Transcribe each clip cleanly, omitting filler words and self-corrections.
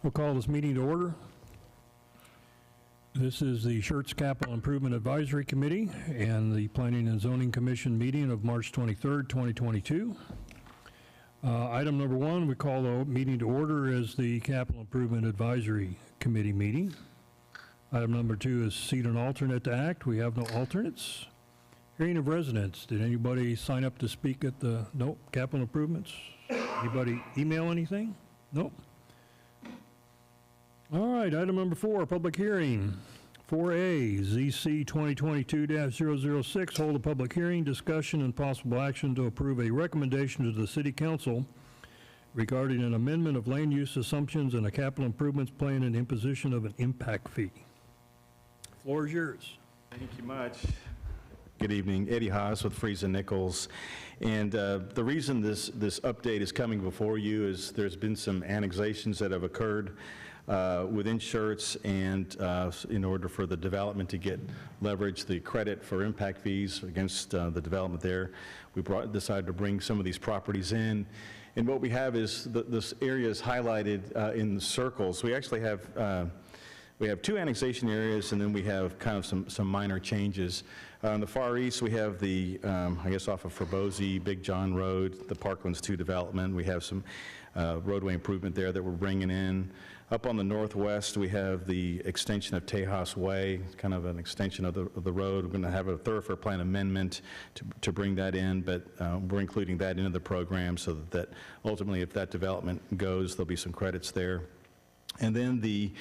We'll call this meeting to order. This is the Schertz Capital Improvement Advisory Committee and the Planning and Zoning Commission meeting of March 23rd, 2022. Item number one, we call the meeting to order as the Capital Improvement Advisory Committee meeting. Item number two is seat an alternate to act. We have no alternates. Hearing of residents. Did anybody sign up to speak at the, nope, capital improvements? Anybody email anything? Nope. All right, item number four, public hearing. 4A, ZC 2022-006, hold a public hearing, discussion, and possible action to approve a recommendation to the City Council regarding an amendment of land use assumptions and a capital improvements plan and imposition of an impact fee. Floor is yours. Thank you much. Good evening. Eddie Haas with Friesen Nichols. And the reason this update is coming before you is there's been some annexations that have occurred within Schertz, and in order for the development to get leverage the credit for impact fees against the development there, we decided to bring some of these properties in. And what we have is this area is highlighted in circles. We actually have two annexation areas, and then we have kind of some minor changes. On the far east, we have the, I guess off of Forbosi, Big John Road, the Parklands 2 development. We have some roadway improvement there that we're bringing in. Up on the northwest, we have the extension of Tejas Way, kind of an extension of the road. We're going to have a Thoroughfare Plan amendment to bring that in, but we're including that into the program so that ultimately, if that development goes, there'll be some credits there. And then the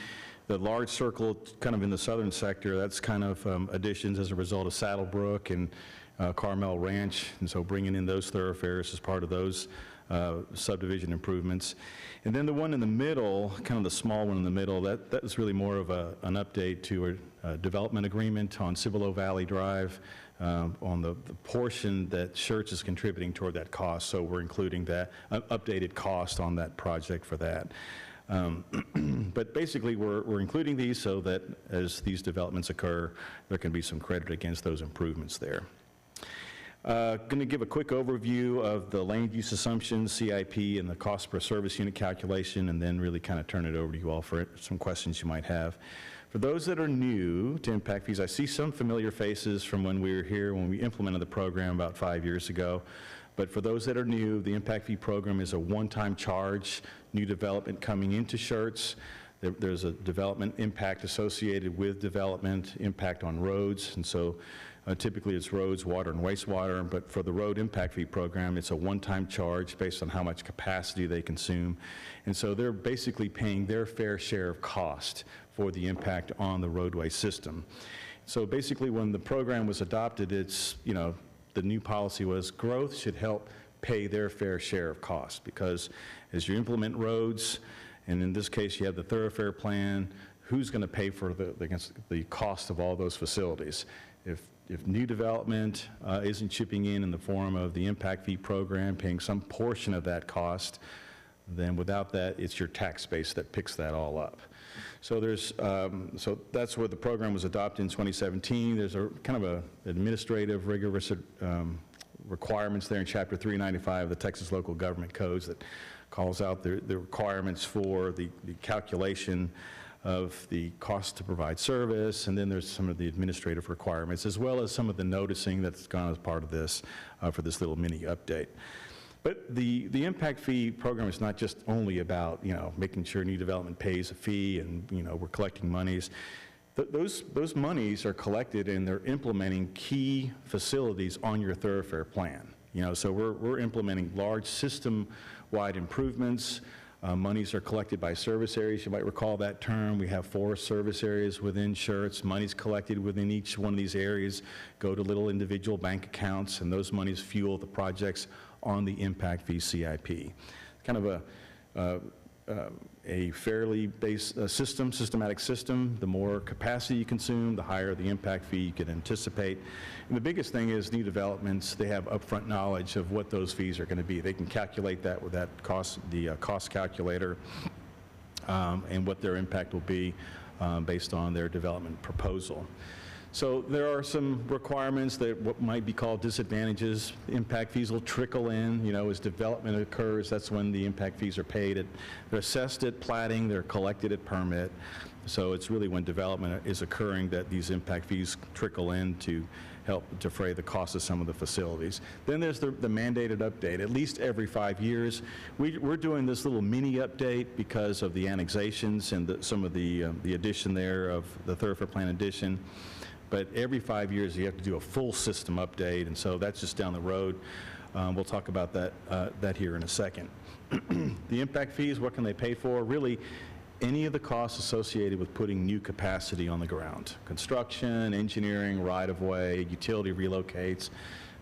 large circle kind of in the southern sector, that's kind of additions as a result of Saddlebrook and Carmel Ranch, and so bringing in those thoroughfares as part of those subdivision improvements. And then the one in the middle, kind of the small one in the middle, that is really more of an update to a development agreement on Cibolo Valley Drive on the portion that Schertz is contributing toward that cost. So we're including that updated cost on that project for that. But basically, we're including these so that as these developments occur, there can be some credit against those improvements there. Going to give a quick overview of the land use assumptions, CIP, and the cost per service unit calculation, and then really kind of turn it over to you all for some questions you might have. For those that are new to impact fees, I see some familiar faces from when we were here when we implemented the program about 5 years ago. But for those that are new, the impact fee program is a one-time charge, new development coming into Schertz. There's a development impact associated with development, impact on roads, and so typically it's roads, water, and wastewater, but for the road impact fee program, it's a one-time charge based on how much capacity they consume. And so they're basically paying their fair share of cost for the impact on the roadway system. So basically when the program was adopted, it's, you know, the new policy was growth should help pay their fair share of cost, because as you implement roads, and in this case you have the Thoroughfare Plan, who's going to pay for the cost of all those facilities? If new development isn't chipping in the form of the impact fee program, paying some portion of that cost, then without that, it's your tax base that picks that all up. So there's, so that's where the program was adopted in 2017. There's a kind of a administrative rigorous requirements there in Chapter 395 of the Texas Local Government Codes that calls out the requirements for the calculation of the cost to provide service, and then there's some of the administrative requirements, as well as some of the noticing that's gone as part of this for this little mini update. But the impact fee program is not just only about, you know, making sure new development pays a fee and, you know, we're collecting monies. Those monies are collected and they're implementing key facilities on your Thoroughfare Plan. You know, so we're implementing large system-wide improvements. Monies are collected by service areas. You might recall that term. We have 4 service areas within Schertz. Monies collected within each one of these areas go to little individual bank accounts, and those monies fuel the projects on the impact fee CIP. Kind of a fairly systematic system. The more capacity you consume, the higher the impact fee you can anticipate. And the biggest thing is new developments, they have upfront knowledge of what those fees are going to be. They can calculate that with that cost calculator and what their impact will be based on their development proposal. So there are some requirements that what might be called disadvantages. Impact fees will trickle in, as development occurs. That's when the impact fees are paid. They're assessed at plating, they're collected at permit. So it's really when development is occurring that these impact fees trickle in to help defray the cost of some of the facilities. Then there's the mandated update, at least every 5 years. We're doing this little mini update because of the annexations and some of the addition there of the Thoroughfare Plan addition. But every 5 years, you have to do a full system update, and so that's just down the road. We'll talk about that here in a second. The impact fees, what can they pay for? Really, any of the costs associated with putting new capacity on the ground. Construction, engineering, right-of-way, utility relocates.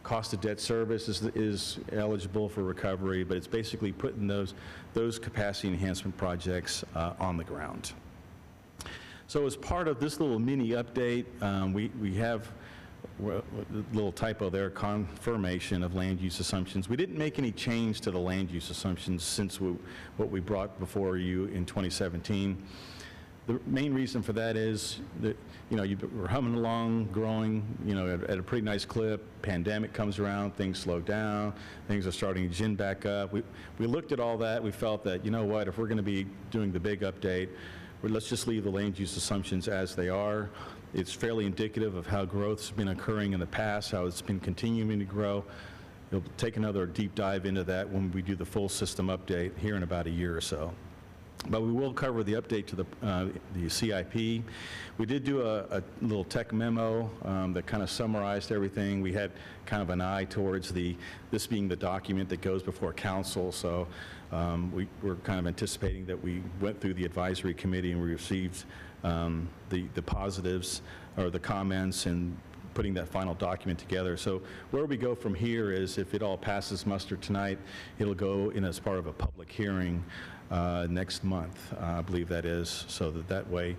Cost of debt service is eligible for recovery, but it's basically putting those capacity enhancement projects on the ground. So as part of this little mini update, we have a little typo there, confirmation of land use assumptions. We didn't make any change to the land use assumptions since what we brought before you in 2017. The main reason for that is that, we're humming along, growing, at a pretty nice clip. Pandemic comes around, things slow down, things are starting to gin back up. We looked at all that. We felt that, if we're going to be doing the big update, let's just leave the land use assumptions as they are. It's fairly indicative of how growth's been occurring in the past, how it's been continuing to grow. We'll take another deep dive into that when we do the full system update here in about a year or so. But we will cover the update to the CIP. We did do a little tech memo that kind of summarized everything. We had kind of an eye towards this being the document that goes before council, so we're kind of anticipating that we went through the advisory committee and we received the positives or the comments and putting that final document together. So where we go from here is if it all passes muster tonight, it'll go in as part of a public hearing next month, I believe that is, so that way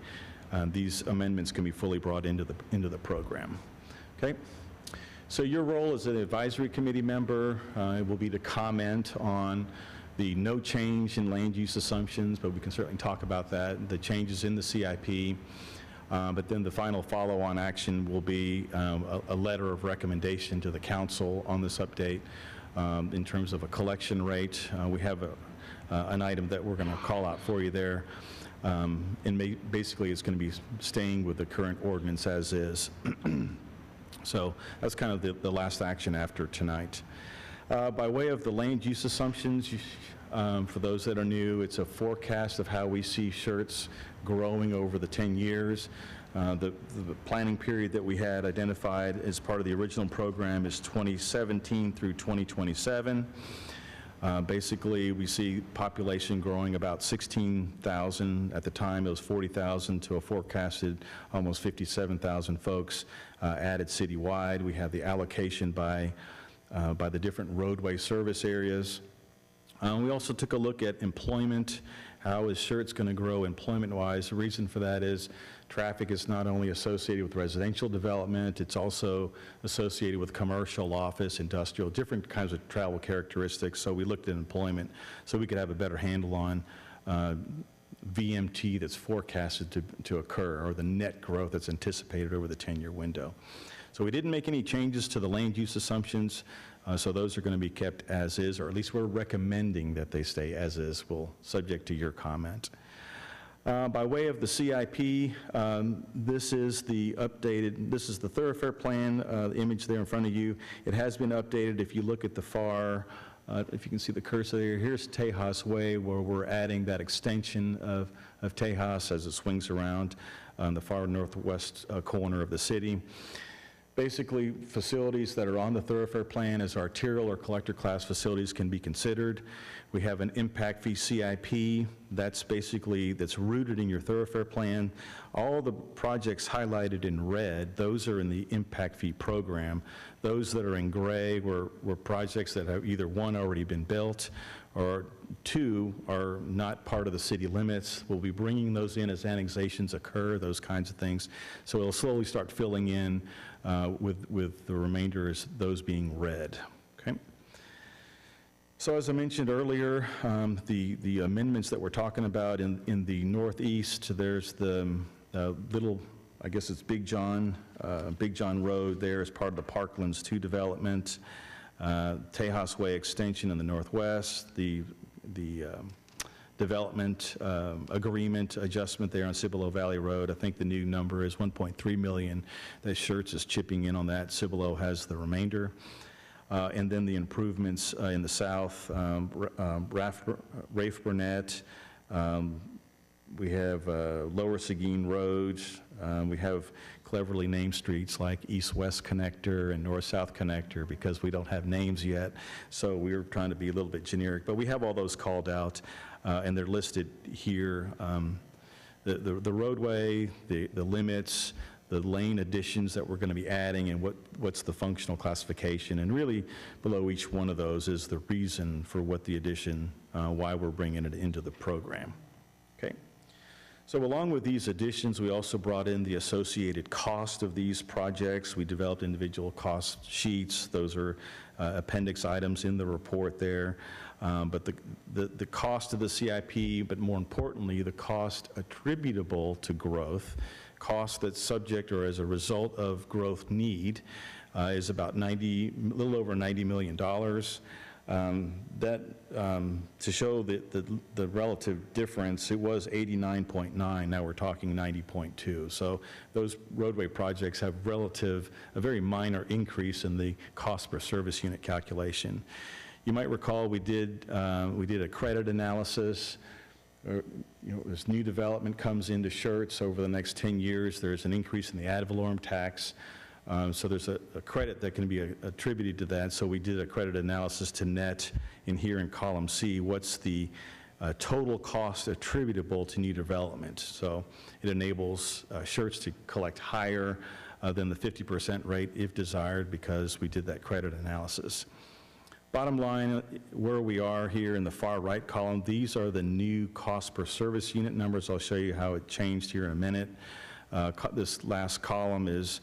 these amendments can be fully brought into the program. Okay? So your role as an advisory committee member will be to comment on the no change in land use assumptions, but we can certainly talk about that, the changes in the CIP, but then the final follow-on action will be a letter of recommendation to the council on this update in terms of a collection rate. We have an item that we're going to call out for you there, and basically it's going to be staying with the current ordinance as is. So that's kind of the last action after tonight. By way of the land use assumptions, for those that are new, it's a forecast of how we see Schertz growing over the 10 years. The planning period that we had identified as part of the original program is 2017 through 2027. Basically, we see population growing about 16,000. At the time, it was 40,000 to a forecasted almost 57,000 folks added citywide. We have the allocation by the different roadway service areas. We also took a look at employment. How is Schertz going to grow employment-wise? The reason for that is traffic is not only associated with residential development, it's also associated with commercial, office, industrial, different kinds of travel characteristics. So we looked at employment so we could have a better handle on VMT that's forecasted to occur, or the net growth that's anticipated over the 10-year window. So we didn't make any changes to the land use assumptions, so those are going to be kept as is, or at least we're recommending that they stay as is, subject to your comment. By way of the CIP, this is the Thoroughfare Plan, the image there in front of you. It has been updated. If you look at the far, if you can see the cursor there, here's Tejas Way, where we're adding that extension of Tejas as it swings around on the far northwest corner of the city. Basically, facilities that are on the Thoroughfare Plan as arterial or collector class facilities can be considered. We have an impact fee CIP that's rooted in your Thoroughfare Plan. All the projects highlighted in red, those are in the impact fee program. Those that are in gray were projects that have either one, already been built, or two, are not part of the city limits. We'll be bringing those in as annexations occur, those kinds of things. So it'll slowly start filling in with the remainder as those being red. Okay. So as I mentioned earlier, the amendments that we're talking about in the northeast, there's the little I guess it's Big John Road there as part of the Parklands 2 development, Tejas Way extension in the northwest, the development agreement adjustment there on Cibolo Valley Road. I think the new number is $1.3 million that Schertz is chipping in on that. Cibolo has the remainder. And then the improvements in the south, Rafe Burnett, we have Lower Seguin Road, we have cleverly named streets like East-West Connector and North-South Connector because we don't have names yet, so we're trying to be a little bit generic, but we have all those called out, and they're listed here. The roadway, the limits, the lane additions that we're going to be adding, and what's the functional classification, and really below each one of those is the reason for what the addition, why we're bringing it into the program. Okay. So along with these additions, we also brought in the associated cost of these projects. We developed individual cost sheets. Those are appendix items in the report there. But the cost of the CIP, but more importantly, the cost attributable to growth, cost that's subject or as a result of growth need, is about a little over $90 million. To show the relative difference, it was 89.9, now we're talking 90.2. So those roadway projects have a very minor increase in the cost per service unit calculation. You might recall we did a credit analysis. As new development comes into Schertz over the next 10 years, there's an increase in the ad valorem tax. So there's a credit that can be attributed to that. So we did a credit analysis to net in here in column C, what's the total cost attributable to new development. So it enables Schertz to collect higher than the 50% rate if desired because we did that credit analysis. Bottom line, where we are here in the far right column, these are the new cost per service unit numbers. I'll show you how it changed here in a minute. This last column is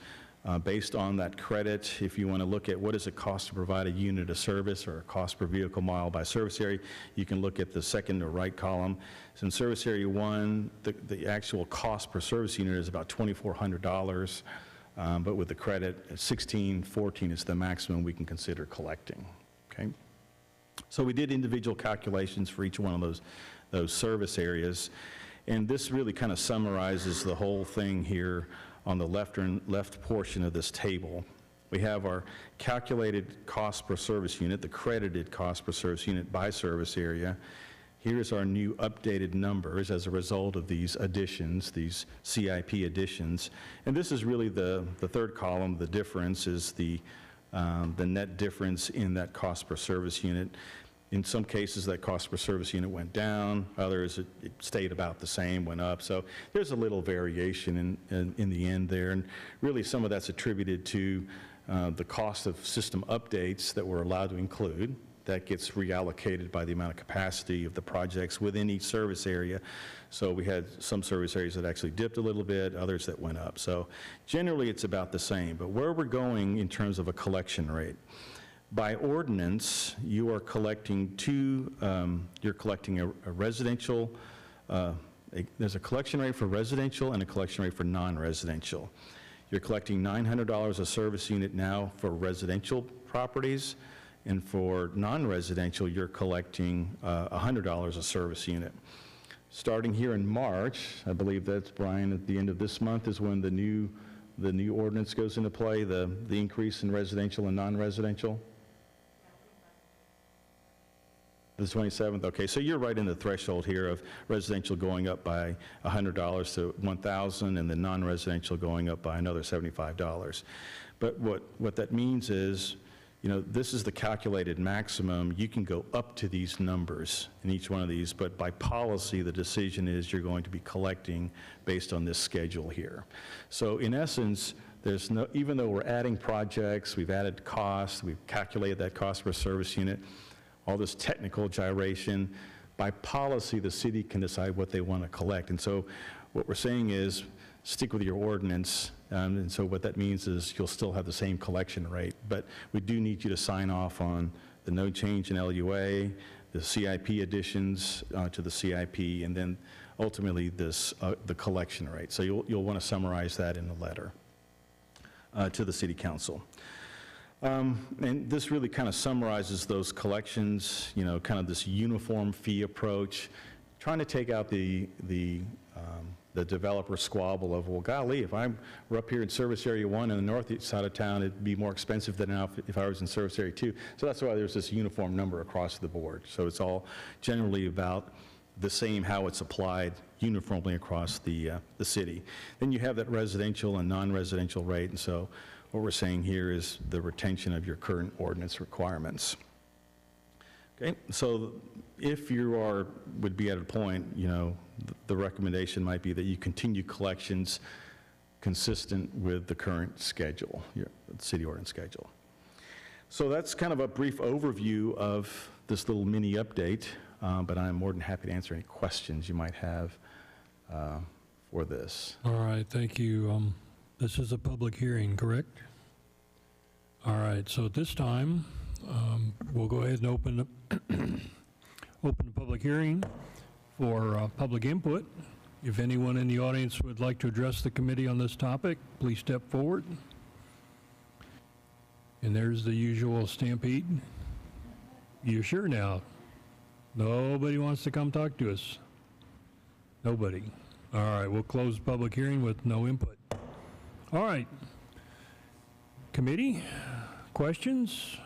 based on that credit. If you want to look at what does it cost to provide a unit of service or a cost per vehicle mile by service area, you can look at the second or right column. So in service area 1, the actual cost per service unit is about $2,400, but with the credit, $1,614 is the maximum we can consider collecting. Okay. So we did individual calculations for each one of those service areas, and this really kind of summarizes the whole thing here on the left portion of this table. We have our calculated cost per service unit, the credited cost per service unit by service area. Here's our new updated numbers as a result of these additions, these CIP additions. And this is really the third column. The difference is the net difference in that cost per service unit. In some cases, that cost per service unit went down. Others, it stayed about the same, went up. So there's a little variation in the end there. And really, some of that's attributed to the cost of system updates that we're allowed to include. That gets reallocated by the amount of capacity of the projects within each service area. So we had some service areas that actually dipped a little bit, others that went up. So generally, it's about the same. But where we're going in terms of a collection rate, by ordinance, you are collecting you're collecting a residential, there's a collection rate for residential and a collection rate for non-residential. You're collecting $900 a service unit now for residential properties, and for non-residential, you're collecting $100 a service unit. Starting here in March, I believe that's, Brian, at the end of this month is when the new ordinance goes into play, the increase in residential and non-residential? The 27th, okay, so you're right in the threshold here of residential going up by $100 to $1,000 and the non-residential going up by another $75. But what that means is, this is the calculated maximum. You can go up to these numbers in each one of these, but by policy, the decision is you're going to be collecting based on this schedule here. So in essence, even though we're adding projects, we've added costs, we've calculated that cost per service unit, all this technical gyration, by policy, the city can decide what they want to collect. And so what we're saying is stick with your ordinance. And so what that means is you'll still have the same collection rate, but we do need you to sign off on the no change in LUA, the CIP additions to the CIP, and then ultimately the collection rate. So you'll want to summarize that in the letter to the City Council. And this really kind of summarizes those collections, kind of this uniform fee approach, trying to take out the developer squabble of, well, golly, if I were up here in Service Area 1 in the northeast side of town, it'd be more expensive than now if I was in Service Area 2. So that's why there's this uniform number across the board. So it's all generally about the same, how it's applied uniformly across the city. Then you have that residential and non-residential rate, and so what we're saying here is the retention of your current ordinance requirements. Okay, so if you would be at a point, the recommendation might be that you continue collections consistent with the current schedule, your city ordinance schedule. So that's kind of a brief overview of this little mini update, but I'm more than happy to answer any questions you might have for this. All right, thank you. This is a public hearing, correct? All right, so at this time, we'll go ahead and open the public hearing for public input. If anyone in the audience would like to address the committee on this topic, please step forward. And there's the usual stampede. You sure now? Nobody wants to come talk to us? Nobody. All right, we'll close the public hearing with no input. All right. Committee, questions,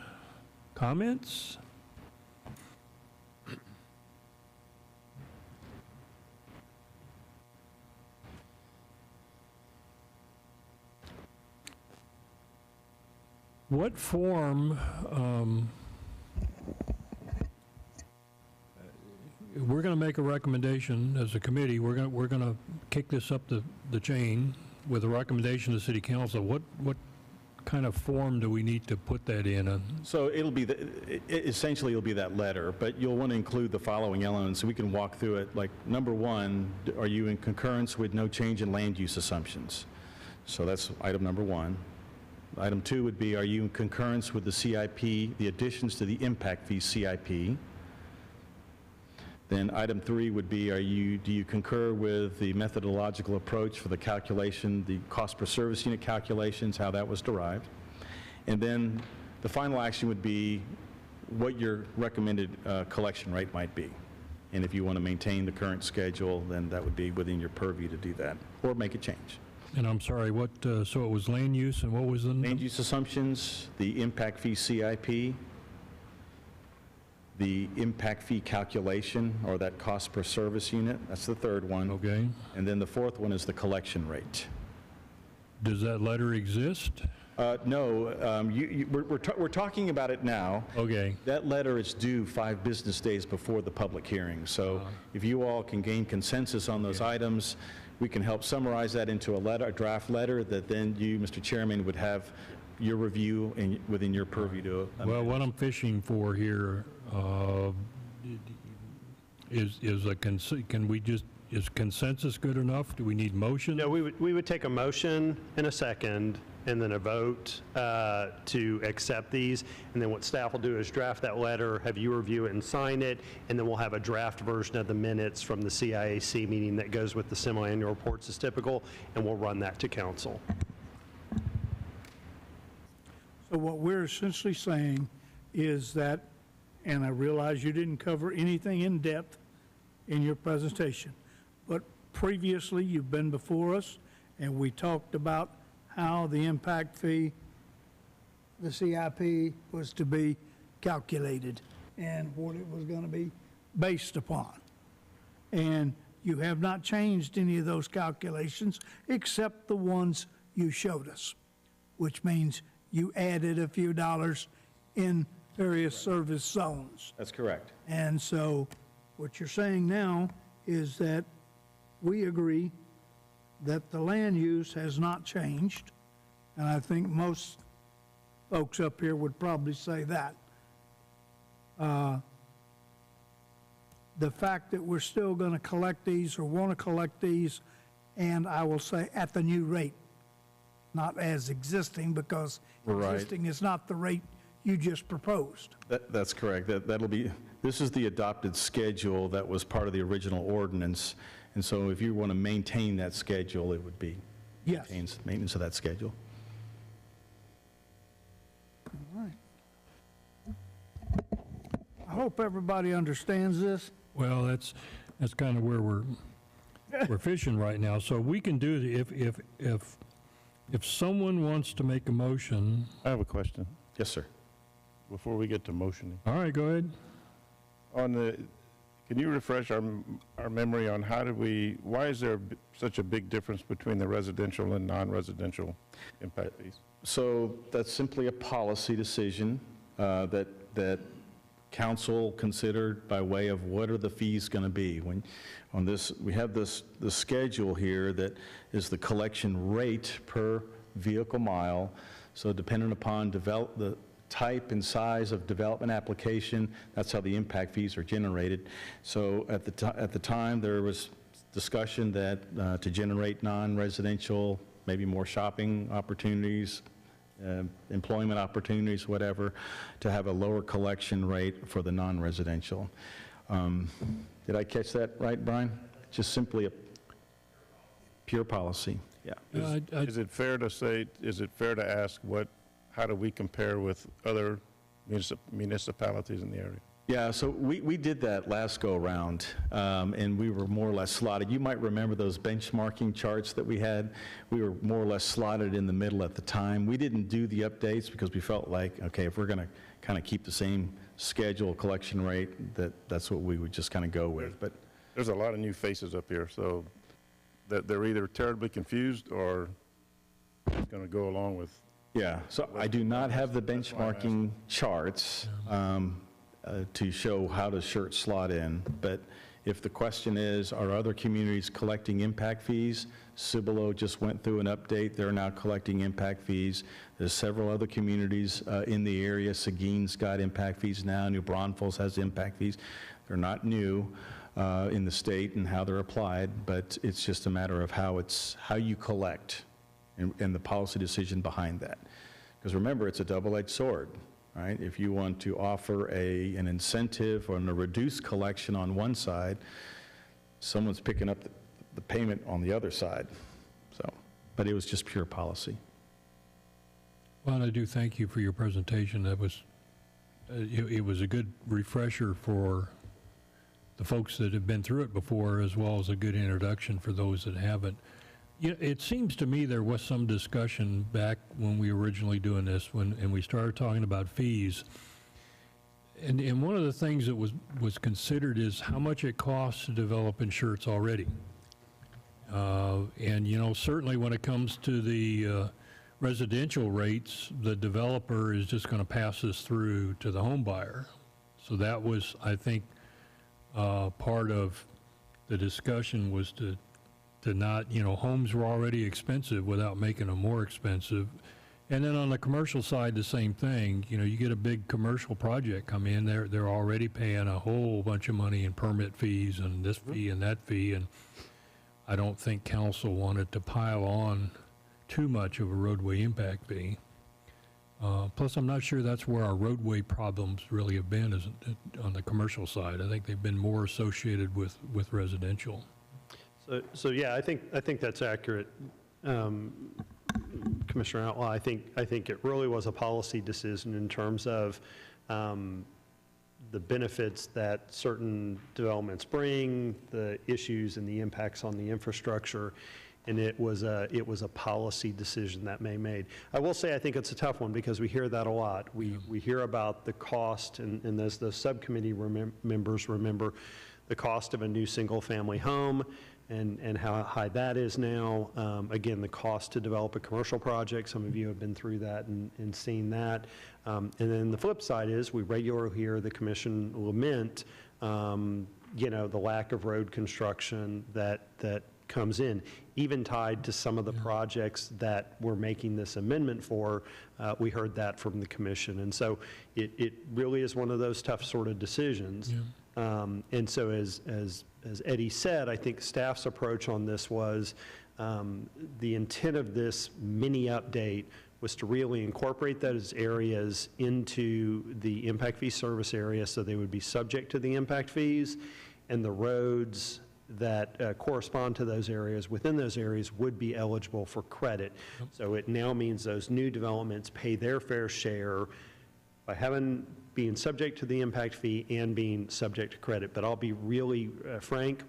comments? What form, we're going to make a recommendation as a committee. We're going to kick this up the chain with a recommendation to City Council. What kind of form do we need to put that in? So it'll be essentially it'll be that letter, but you'll want to include the following elements so we can walk through it. Like number one, are you in concurrence with no change in land use assumptions? So that's item number one. Item two would be, are you in concurrence with the CIP, the additions to the impact fee CIP? Then item three would be, do you concur with the methodological approach for the calculation, the cost per service unit calculations, how that was derived? And then the final action would be what your recommended collection rate might be. And if you want to maintain the current schedule, then that would be within your purview to do that, or make a change. And I'm sorry, so it was land use, and what was the? Land use assumptions, the impact fee CIP, the impact fee calculation, or that cost per service unit, that's the third one. Okay. And then the fourth one is the collection rate. Does that letter exist? No, we're talking about it now. Okay. That letter is due 5 business days before the public hearing. So if you all can gain consensus on those items, we can help summarize that into a draft letter that then you, Mr. Chairman, would have your review and within your purview to amend. Well, what I'm fishing for here is is consensus good enough? Do we need motion? No, we would take a motion in a second and then a vote to accept these. And then what staff will do is draft that letter, have you review it and sign it, and then we'll have a draft version of the minutes from the CIAC meeting that goes with the semi-annual reports as typical, and we'll run that to council. So what we're essentially saying is that, and I realize you didn't cover anything in depth in your presentation, but previously you've been before us and we talked about how the impact fee, the CIP, was to be calculated and what it was going to be based upon. And you have not changed any of those calculations except the ones you showed us, which means you added a few dollars in various service zones. That's correct. And so what you're saying now is that we agree that the land use has not changed, and I think most folks up here would probably say that. The fact that we're still going to collect these or want to collect these, and I will say at the new rate, not as existing, because Right. existing is not the rate you just proposed. That's correct. That'll be, this is the adopted schedule that was part of the original ordinance. And so if you want to maintain that schedule, it would be Yes. maintenance of that schedule. All right. I hope everybody understands this. Well, that's kind of where we're fishing right now. So we can do, if someone wants to make a motion, I have a question Yes, sir. before we get to motioning. all right, go ahead. Can you refresh our memory on why is there such a big difference between the residential and non-residential impact fees? So that's simply a policy decision that council considered by way of what are the fees going to be. We have the schedule here that is the collection rate per vehicle mile. So depending upon the type and size of development application, that's how the impact fees are generated. So at the time, there was discussion that to generate non-residential, maybe more shopping opportunities, employment opportunities, whatever, to have a lower collection rate for the non-residential. Did I catch that right, Brian? Just simply a pure policy, yeah. Is it fair to ask how do we compare with other municipalities in the area? Yeah, so we did that last go-around, and we were more or less slotted. You might remember those benchmarking charts that we had. We were more or less slotted in the middle at the time. We didn't do the updates because we felt like, okay, if we're going to kind of keep the same schedule collection rate, that's what we would just kind of go with. But There's a lot of new faces up here, so that they're either terribly confused or going to go along with. yeah, so I do not have the benchmarking charts to show how does Schertz slot in, but if the question is, are other communities collecting impact fees? Cibolo just went through an update. They're now collecting impact fees. There's several other communities in the area. Seguin's got impact fees now. New Braunfels has impact fees. They're not new in the state and how they're applied, but it's just a matter of how you collect and the policy decision behind that. Because remember, it's a double-edged sword. Right? If you want to offer an incentive or a reduced collection on one side, someone's picking up the payment on the other side. So, but it was just pure policy. Well, and I do thank you for your presentation. That was, it was a good refresher for the folks that have been through it before, as well as a good introduction for those that haven't. It seems to me there was some discussion back when we were originally doing this, and we started talking about fees. And one of the things that was considered is how much it costs to develop in Schertz already. And certainly when it comes to the residential rates, the developer is just going to pass this through to the home buyer. So that was, I think, part of the discussion was to not, homes were already expensive without making them more expensive. And then on the commercial side, the same thing. You get a big commercial project come in, they're already paying a whole bunch of money in permit fees and this fee and that fee, and I don't think council wanted to pile on too much of a roadway impact fee. Plus, I'm not sure that's where our roadway problems really have been, isn't it, on the commercial side. I think they've been more associated with residential. So yeah, I think that's accurate, Commissioner Outlaw. I think it really was a policy decision in terms of the benefits that certain developments bring, the issues and the impacts on the infrastructure, and it was a policy decision that they made. I will say I think it's a tough one because we hear that a lot. We hear about the cost, and as the subcommittee members remember, the cost of a new single-family home and how high that is now. Again, the cost to develop a commercial project, some of you have been through that and seen that. And then the flip side is we regularly hear the commission lament, the lack of road construction that comes in, even tied to some of the projects that we're making this amendment for. We heard that from the commission. And so it really is one of those tough sort of decisions. Yeah. And so as Eddie said, I think staff's approach on this was the intent of this mini update was to really incorporate those areas into the impact fee service area so they would be subject to the impact fees, and the roads that correspond to those areas, within those areas, would be eligible for credit. So it now means those new developments pay their fair share by being subject to the impact fee and being subject to credit. But I'll be really frank,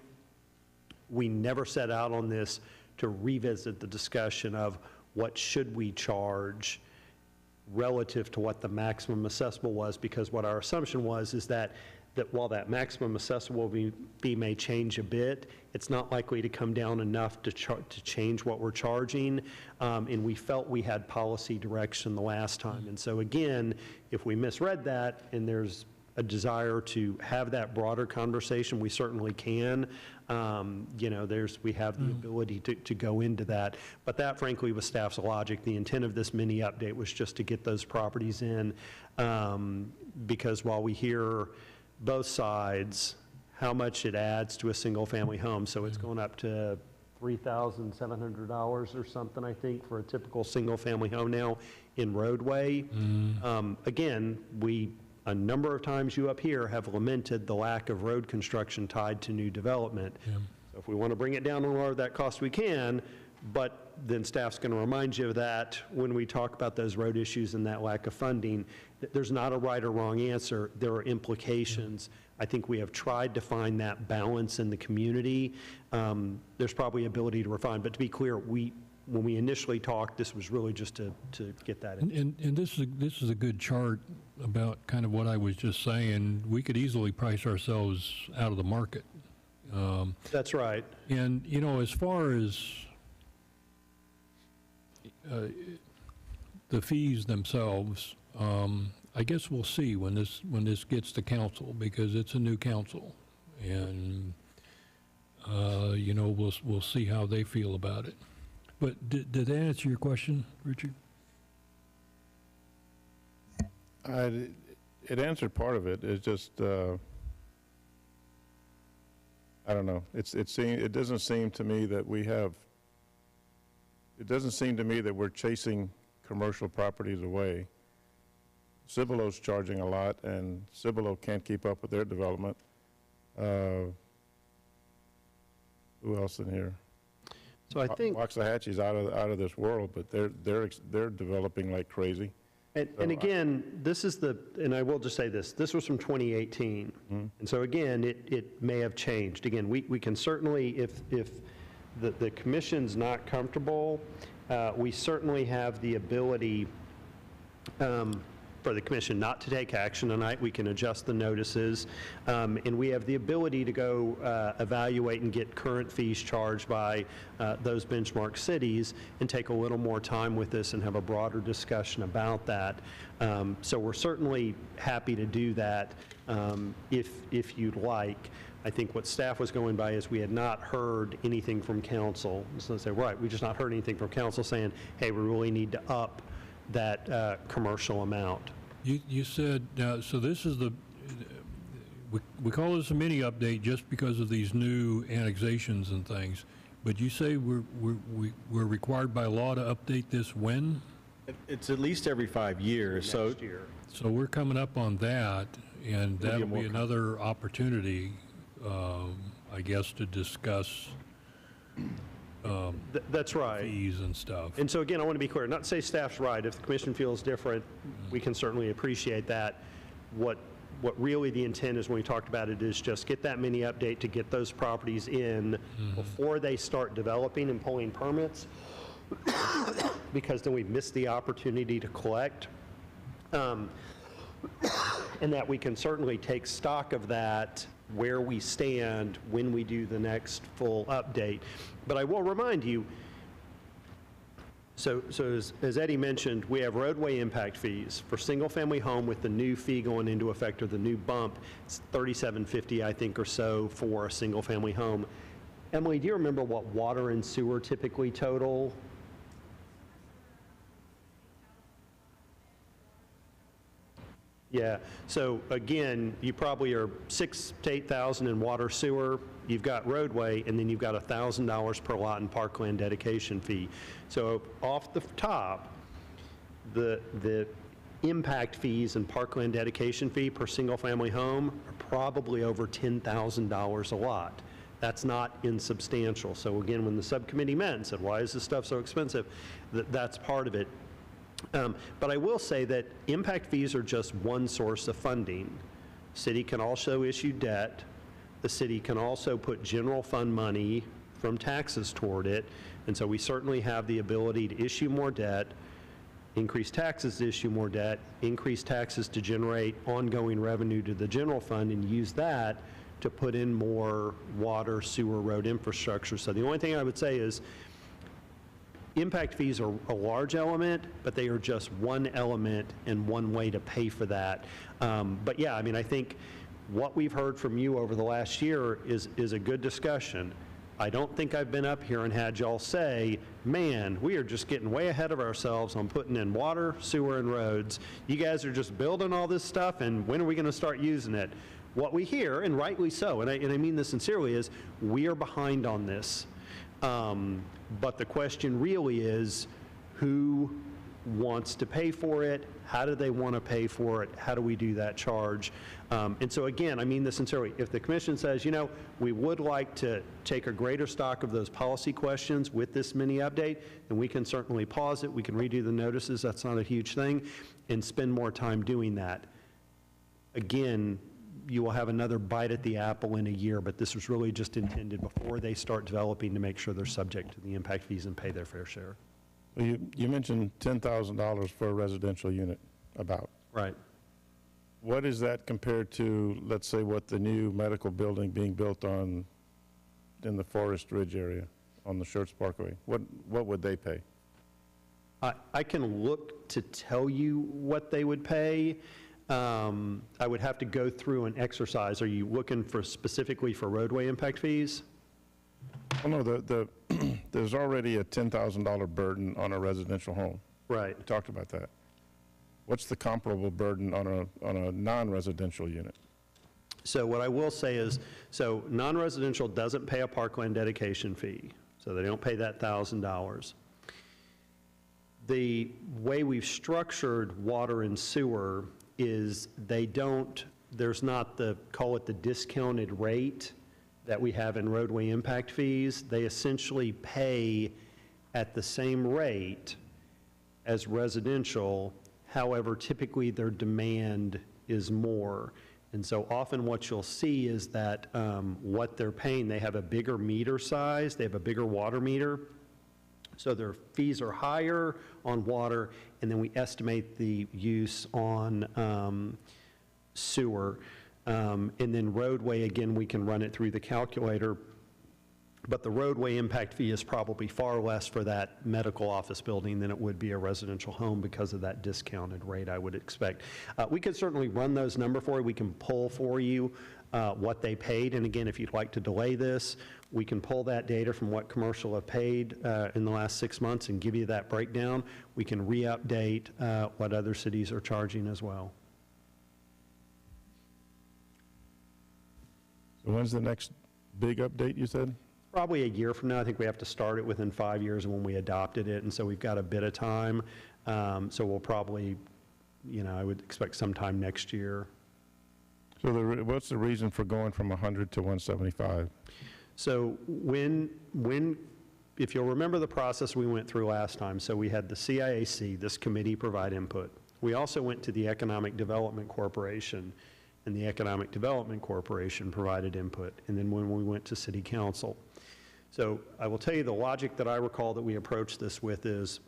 we never set out on this to revisit the discussion of what should we charge relative to what the maximum assessable was, because what our assumption was is that while that maximum assessable fee may change a bit, it's not likely to come down enough to change what we're charging, and we felt we had policy direction the last time. And so again, if we misread that and there's a desire to have that broader conversation, we certainly can. You know, we have the ability to go into that. But that, frankly, was staff's logic. The intent of this mini update was just to get those properties in, because while we hear both sides, how much it adds to a single-family home. So it's going up to $3,700 or something, I think, for a typical single-family home now in Roadway. Again, a number of times you up here have lamented the lack of road construction tied to new development. So if we want to bring it down and lower that cost, we can, but then staff's going to remind you of that when we talk about those road issues and that lack of funding. There's not a right or wrong answer. There are implications. I think we have tried to find that balance in the community. There's probably ability to refine, but to be clear, when we initially talked, this was really just to get that in. And this is a good chart about kind of what I was just saying. We could easily price ourselves out of the market. That's right. And, you know, as far as the fees themselves, I guess we'll see when this gets to council, because it's a new council, and you know, we'll see how they feel about it. But did that answer your question, Richard? It answered part of it. It's just I don't know. It doesn't seem to me that it doesn't seem to me that we're chasing commercial properties away. Cibilo's charging a lot, and Cibilo can't keep up with their development. Who else in here? So I think, Waxahachie's out of this world, but they're developing like crazy. and again, and I will just say this was from 2018. And so again, it may have changed. Again, we can certainly, if the commission's not comfortable, we certainly have the ability for the commission not to take action tonight. We can adjust the notices, and we have the ability to go evaluate and get current fees charged by those benchmark cities and take a little more time with this and have a broader discussion about that. So we're certainly happy to do that if you'd like. I think what staff was going by is we had not heard anything from council. So they say, right, we just not heard anything from council saying, hey, we really need to up that commercial amount. You said, so this is we call this a mini update just because of these new annexations and things, but you say we're required by law to update this when? It's at least every 5 years, Next year. So we're coming up on that, and It'll be that'll be more another opportunity, I guess, to discuss That's right. fees and stuff. And so again, I want to be clear, not to say staff's right. If the commission feels different, we can certainly appreciate that. What really the intent is when we talked about it is just get that mini update to get those properties in before they start developing and pulling permits, because then we miss the opportunity to collect. And that we can certainly take stock of that, where we stand when we do the next full update. But I will remind you, so as Eddie mentioned, we have roadway impact fees for single-family home with the new fee going into effect, or the new bump. It's $37.50, I think, or so for a single-family home. Emily, do you remember what water and sewer typically total? Yeah, so again, you probably are $6,000 to $8,000 in water sewer. You've got roadway, and then you've got $1,000 per lot in parkland dedication fee. So off the top, the impact fees and parkland dedication fee per single-family home are probably over $10,000 a lot. That's not insubstantial. So again, when the subcommittee met and said, why is this stuff so expensive, that's part of it. But I will say that impact fees are just one source of funding. City can also issue debt. The city can also put general fund money from taxes toward it. And so we certainly have the ability to issue more debt, increase taxes to issue more debt, increase taxes to generate ongoing revenue to the general fund, and use that to put in more water, sewer, road infrastructure. So the only thing I would say is impact fees are a large element, but they are just one element and one way to pay for that. But yeah, I mean, I think what we've heard from you over the last year is a good discussion. I don't think I've been up here and had y'all say, man, we are just getting way ahead of ourselves on putting in water, sewer, and roads. You guys are just building all this stuff, and when are we going to start using it? What we hear, and rightly so, and I mean this sincerely, is we are behind on this. But the question really is, who wants to pay for it? How do they want to pay for it? How do we do that charge? And so again, I mean this sincerely, if the commission says, you know, we would like to take a greater stock of those policy questions with this mini update, then we can certainly pause it, we can redo the notices, that's not a huge thing, and spend more time doing that. Again, you will have another bite at the apple in a year, but this was really just intended before they start developing to make sure they're subject to the impact fees and pay their fair share. Well, you mentioned $10,000 for a residential unit, about. Right. What is that compared to, let's say, what the new medical building being built on, in the Forest Ridge area, on the Schertz Parkway? What would they pay? I can look to tell you what they would pay. I would have to go through an exercise. Are you looking for specifically for roadway impact fees? Oh, no, there's already a $10,000 burden on a residential home. Right. We talked about that. What's the comparable burden on a non-residential unit? So what I will say is, so non-residential doesn't pay a parkland dedication fee, so they don't pay that $1,000. The way we've structured water and sewer is there's not the, call it the discounted rate that we have in roadway impact fees. They essentially pay at the same rate as residential. However, typically their demand is more. And so often what you'll see is that what they're paying, they have a bigger meter size, they have a bigger water meter. So their fees are higher on water, and then we estimate the use on sewer. And then roadway, again, we can run it through the calculator. But the roadway impact fee is probably far less for that medical office building than it would be a residential home because of that discounted rate, I would expect. We could certainly run those numbers for you. We can pull for you what they paid. And again, if you'd like to delay this, we can pull that data from what commercial have paid in the last 6 months and give you that breakdown. We can re-update what other cities are charging as well. So when's the next big update, you said? Probably a year from now. I think we have to start it within 5 years of when we adopted it, and so we've got a bit of time. So we'll probably, I would expect sometime next year. So what's the reason for going from 100 to 175? So if you'll remember the process we went through last time, so we had the CIAC, this committee, provide input. We also went to the Economic Development Corporation, and the Economic Development Corporation provided input. And then when we went to City Council. So I will tell you the logic that I recall that we approached this with is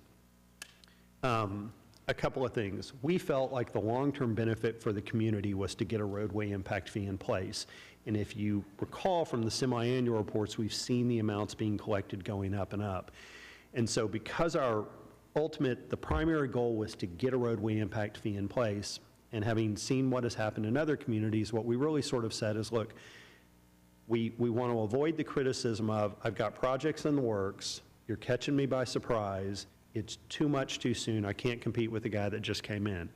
a couple of things. We felt like the long-term benefit for the community was to get a roadway impact fee in place. And if you recall from the semi-annual reports, we've seen the amounts being collected going up and up. And so because the primary goal was to get a roadway impact fee in place, and having seen what has happened in other communities, what we really sort of said is, look, we want to avoid the criticism of, I've got projects in the works, you're catching me by surprise, it's too much too soon, I can't compete with the guy that just came in.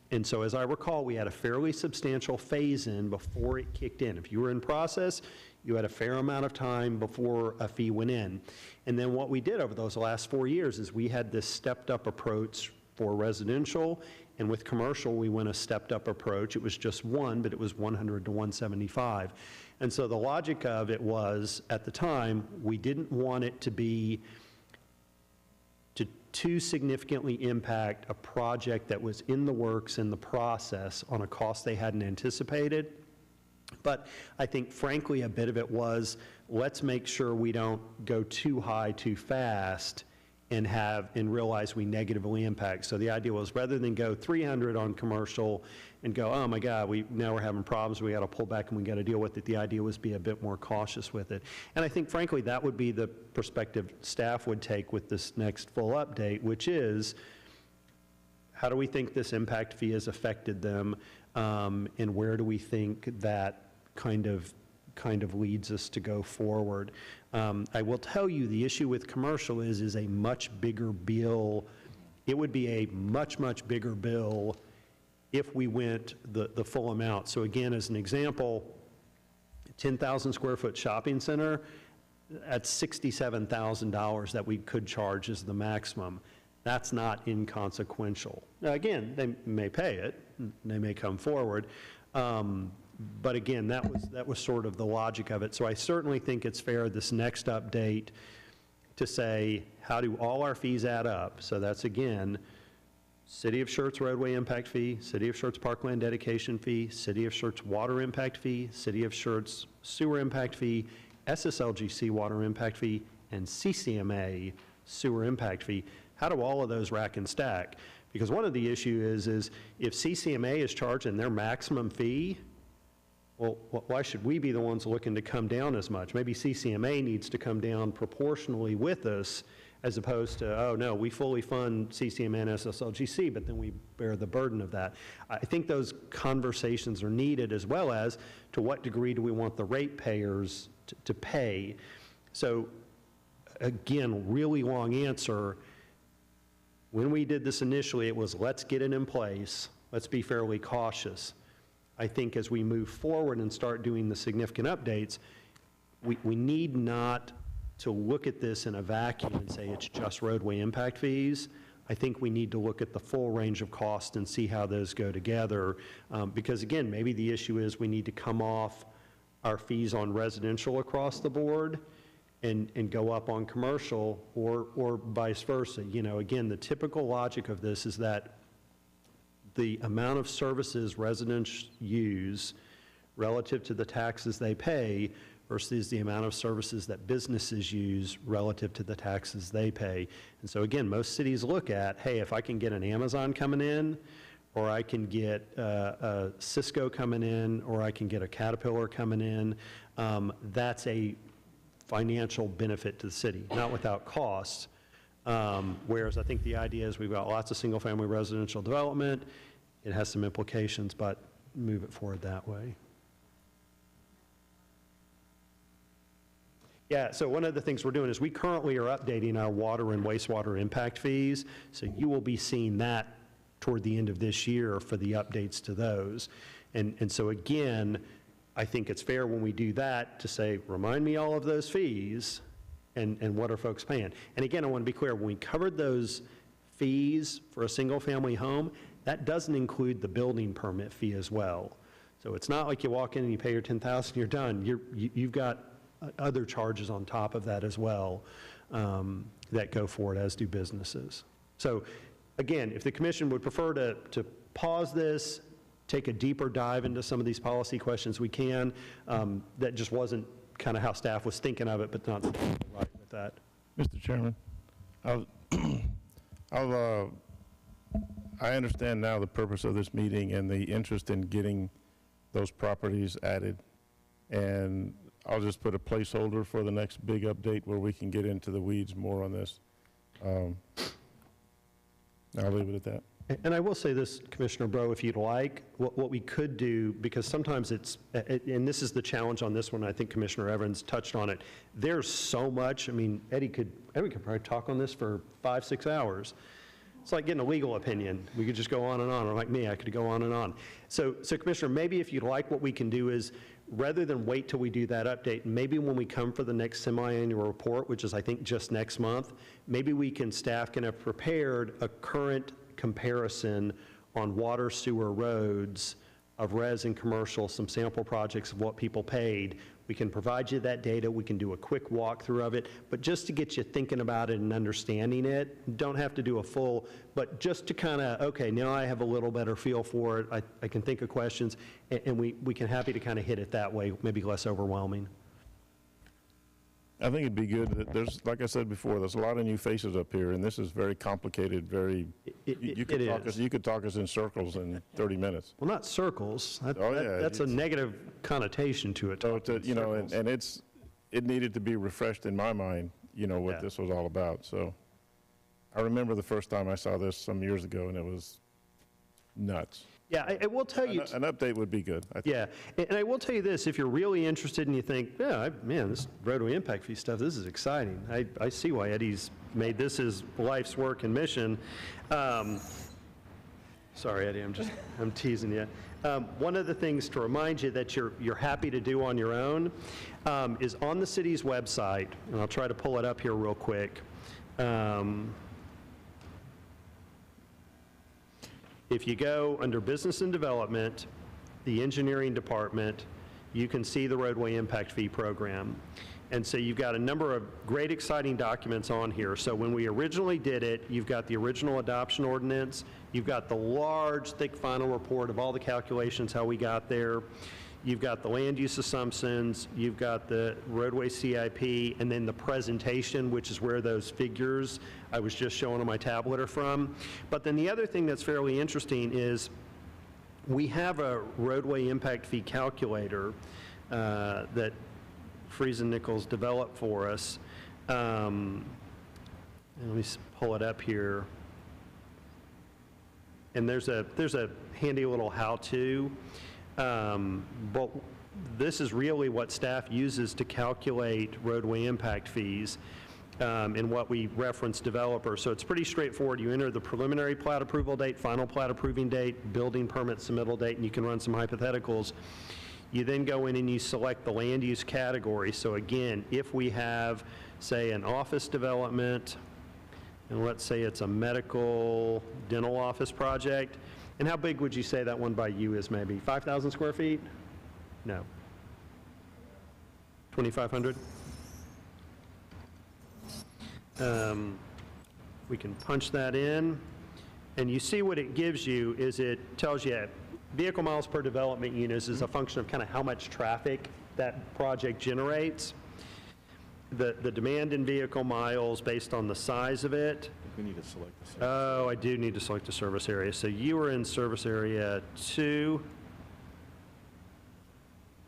And so as I recall, we had a fairly substantial phase-in before it kicked in. If you were in process, you had a fair amount of time before a fee went in. And then what we did over those last 4 years is we had this stepped-up approach for residential, and with commercial, we went a stepped-up approach. It was just one, but it was 100 to 175. And so the logic of it was, at the time, we didn't want it to be to too significantly impact a project that was in the works, in the process, on a cost they hadn't anticipated. But I think, frankly, a bit of it was, let's make sure we don't go too high too fast and realize we negatively impact. So the idea was, rather than go 300 on commercial and go, oh my God, now we're having problems, we got to pull back and we got to deal with it, the idea was be a bit more cautious with it. And I think, frankly, that would be the perspective staff would take with this next full update, which is, how do we think this impact fee has affected them, and where do we think that kind of leads us to go forward. I will tell you, the issue with commercial is a much bigger bill. It would be a much, much bigger bill if we went the full amount. So again, as an example, 10,000 square foot shopping center, that's $67,000 that we could charge as the maximum. That's not inconsequential. Now again, they may pay it, they may come forward, but again, that was sort of the logic of it. So I certainly think it's fair, this next update, to say, how do all our fees add up? So that's, again, City of Schertz roadway impact fee, City of Schertz parkland dedication fee, City of Schertz water impact fee, City of Schertz sewer impact fee, SSLGC water impact fee, and CCMA sewer impact fee. How do all of those rack and stack? Because one of the issues is if CCMA is charging their maximum fee, well, why should we be the ones looking to come down as much? Maybe CCMA needs to come down proportionally with us, as opposed to, oh no, we fully fund CCMA and SSLGC, but then we bear the burden of that. I think those conversations are needed, as well as to what degree do we want the ratepayers to pay. So again, really long answer. When we did this initially, it was, let's get it in place, let's be fairly cautious. I think as we move forward and start doing the significant updates, we need not to look at this in a vacuum and say it's just roadway impact fees. I think we need to look at the full range of cost and see how those go together. Because again, maybe the issue is we need to come off our fees on residential across the board and go up on commercial, or vice versa. You know, again, the typical logic of this is that the amount of services residents use relative to the taxes they pay versus the amount of services that businesses use relative to the taxes they pay. And so again, most cities look at, hey, if I can get an Amazon coming in, or I can get a Cisco coming in, or I can get a Caterpillar coming in, that's a financial benefit to the city, not without cost. Whereas I think the idea is we've got lots of single-family residential development. It has some implications, but move it forward that way. Yeah, so one of the things we're doing is we currently are updating our water and wastewater impact fees, so you will be seeing that toward the end of this year for the updates to those. And so again, I think it's fair when we do that to say, remind me all of those fees and what are folks paying. And again, I want to be clear, when we covered those fees for a single-family home, that doesn't include the building permit fee as well. So it's not like you walk in and you pay your $10,000, you're done. You've got other charges on top of that as well that go for it, as do businesses. So again, if the commission would prefer to pause this, take a deeper dive into some of these policy questions, we can. That just wasn't kind of how staff was thinking of it, but not right with that. Mr. Chairman, I understand now the purpose of this meeting and the interest in getting those properties added. And I'll just put a placeholder for the next big update where we can get into the weeds more on this. I'll leave it at that. And I will say this, Commissioner Bro, if you'd like, what we could do, because sometimes it's, and this is the challenge on this one, I think Commissioner Evans touched on it, there's so much, I mean, Eddie could probably talk on this for 5-6 hours. It's like getting a legal opinion. We could just go on and on, or like me, I could go on and on. So Commissioner, maybe if you'd like, what we can do is, rather than wait till we do that update, maybe when we come for the next semi-annual report, which is I think just next month, maybe staff can have prepared a current comparison on water, sewer, roads of res and commercial, some sample projects of what people paid. We can provide you that data, we can do a quick walkthrough of it, but just to get you thinking about it and understanding it, don't have to do a full, but just to kind of, okay, now I have a little better feel for it, I can think of questions, and we can happy to kind of hit it that way, maybe less overwhelming. I think it'd be good, that there's, like I said before, there's a lot of new faces up here, and this is very complicated, very, you could it talk us, is. you could talk us in circles in 30 minutes. Well, not circles, Oh, yeah, that's a it's- negative connotation to it. So, talking you know, circles. and it needed to be refreshed in my mind, you know, what Yeah. this was all about, so. I remember the first time I saw this some years ago, and it was nuts. Yeah, I will tell you. An update would be good, I think. Yeah, and I will tell you this, if you're really interested and you think, yeah, man, this roadway impact fee stuff, this is exciting. I see why Eddie's made this his life's work and mission. Sorry, Eddie, I'm teasing you. One of the things to remind you that you're happy to do on your own is on the city's website, and I'll try to pull it up here real quick. If you go under Business and Development, the Engineering Department, you can see the Roadway Impact Fee Program. And so you've got a number of great, exciting documents on here. So when we originally did it, you've got the original adoption ordinance, you've got the large, thick final report of all the calculations, how we got there. You've got the land use assumptions, you've got the roadway CIP, and then the presentation, which is where those figures I was just showing on my tablet are from. But then the other thing that's fairly interesting is we have a roadway impact fee calculator that Fries and Nichols developed for us. And let me pull it up here. And there's a handy little how-to. But this is really what staff uses to calculate roadway impact fees and what we reference developer. So it's pretty straightforward. You enter the preliminary plat approval date, final plat approving date, building permit submittal date, and you can run some hypotheticals. You then go in and you select the land use category. So again, if we have, say, an office development, and let's say it's a medical dental office project, and how big would you say that one by you is maybe? 5,000 square feet? No. 2,500? We can punch that in, and you see what it gives you is it tells you vehicle miles per development units is a function of kind of how much traffic that project generates. The demand in vehicle miles based on the size of it. We need to select the service. Oh, I do need to select the service area. So you are in service area 2.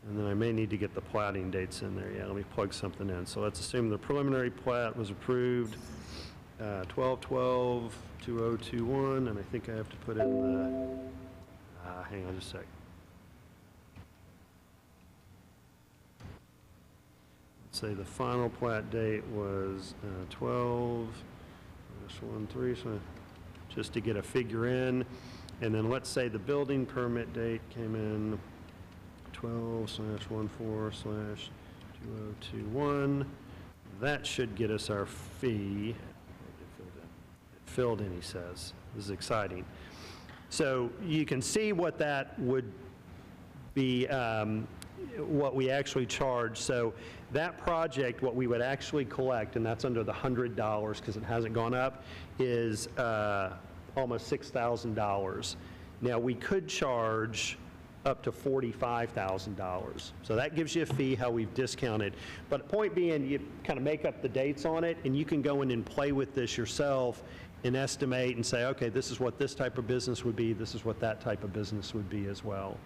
And then I may need to get the platting dates in there. Yeah, let me plug something in. So let's assume the preliminary plat was approved 12/12/2021, and I think I have to put in the, hang on just a sec. Let's say the final plat date was 12/13, so just to get a figure in. And then let's say the building permit date came in 12/14/2021. That should get us our fee. It filled in, he says. This is exciting. So you can see what that would be, what we actually charge. So that project, what we would actually collect, and that's under the $100 because it hasn't gone up, is almost $6,000. Now, we could charge up to $45,000. So that gives you a fee, how we've discounted. But point being, you kind of make up the dates on it, and you can go in and play with this yourself and estimate and say, okay, this is what this type of business would be, this is what that type of business would be as well,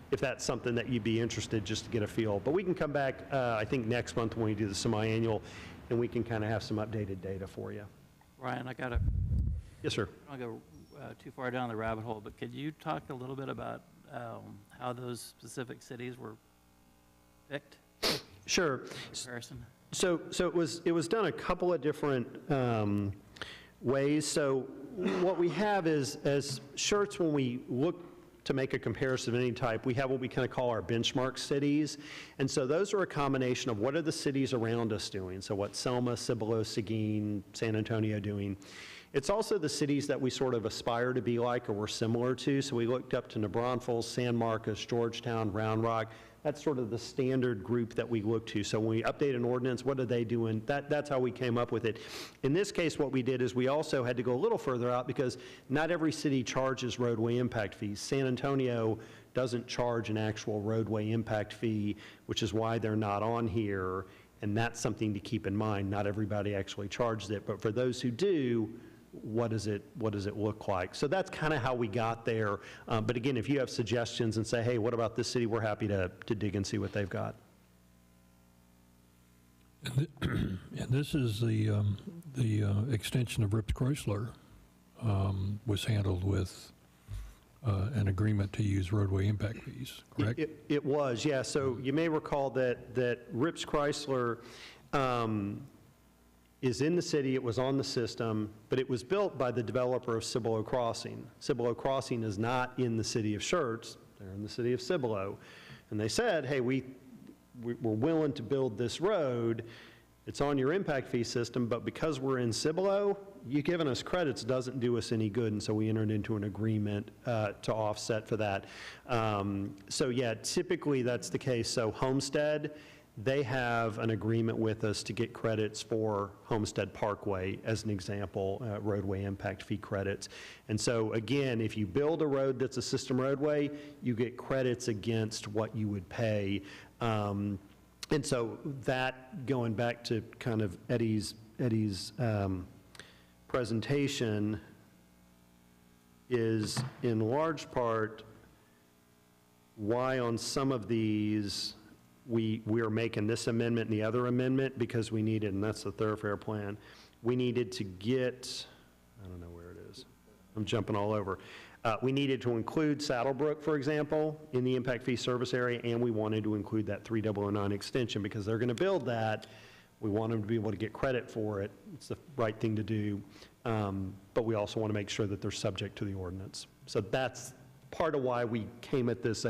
if that's something that you'd be interested just to get a feel. But we can come back, I think, next month when we do the semi-annual, and we can kind of have some updated data for you. Ryan, I got Yes, sir. I don't want to go too far down the rabbit hole, but could you talk a little bit about how those specific cities were picked Sure. in comparison? So it was done a couple of different ways. So what we have is, as Schertz, when we look to make a comparison of any type, we have what we kind of call our benchmark cities. And so those are a combination of what are the cities around us doing. So what Selma, Cibolo, Seguin, San Antonio doing. It's also the cities that we sort of aspire to be like or we're similar to. So we looked up to New Braunfels, San Marcos, Georgetown, Round Rock. That's sort of the standard group that we look to. So when we update an ordinance, what are they doing? That's how we came up with it. In this case, what we did is we also had to go a little further out because not every city charges roadway impact fees. San Antonio doesn't charge an actual roadway impact fee, which is why they're not on here. And that's something to keep in mind. Not everybody actually charges it, but for those who do, what does it look like? So that's kind of how we got there. But again, if you have suggestions and say, hey, what about this city, we're happy to dig and see what they've got. And this is the extension of Rips Chrysler was handled with an agreement to use roadway impact fees, correct? It was, yeah. So you may recall that Rips Chrysler is in the city, it was on the system, but it was built by the developer of Cibolo Crossing. Cibolo Crossing is not in the city of Schertz, they're in the city of Cibolo. And they said, hey, we're willing to build this road, it's on your impact fee system, but because we're in Cibolo, you giving us credits doesn't do us any good, and so we entered into an agreement to offset for that. So yeah, typically that's the case. So Homestead, they have an agreement with us to get credits for Homestead Parkway, as an example, roadway impact fee credits. And so again, if you build a road that's a system roadway, you get credits against what you would pay. And so that, going back to kind of Eddie's presentation, is in large part why on some of these we are making this amendment and the other amendment, because we needed, and that's the Thoroughfare Plan, we needed to get, I don't know where it is, I'm jumping all over. We needed to include Saddlebrook, for example, in the impact fee service area, and we wanted to include that 3009 extension because they're going to build that. We want them to be able to get credit for it. It's the right thing to do. But we also want to make sure that they're subject to the ordinance. So that's part of why we came at this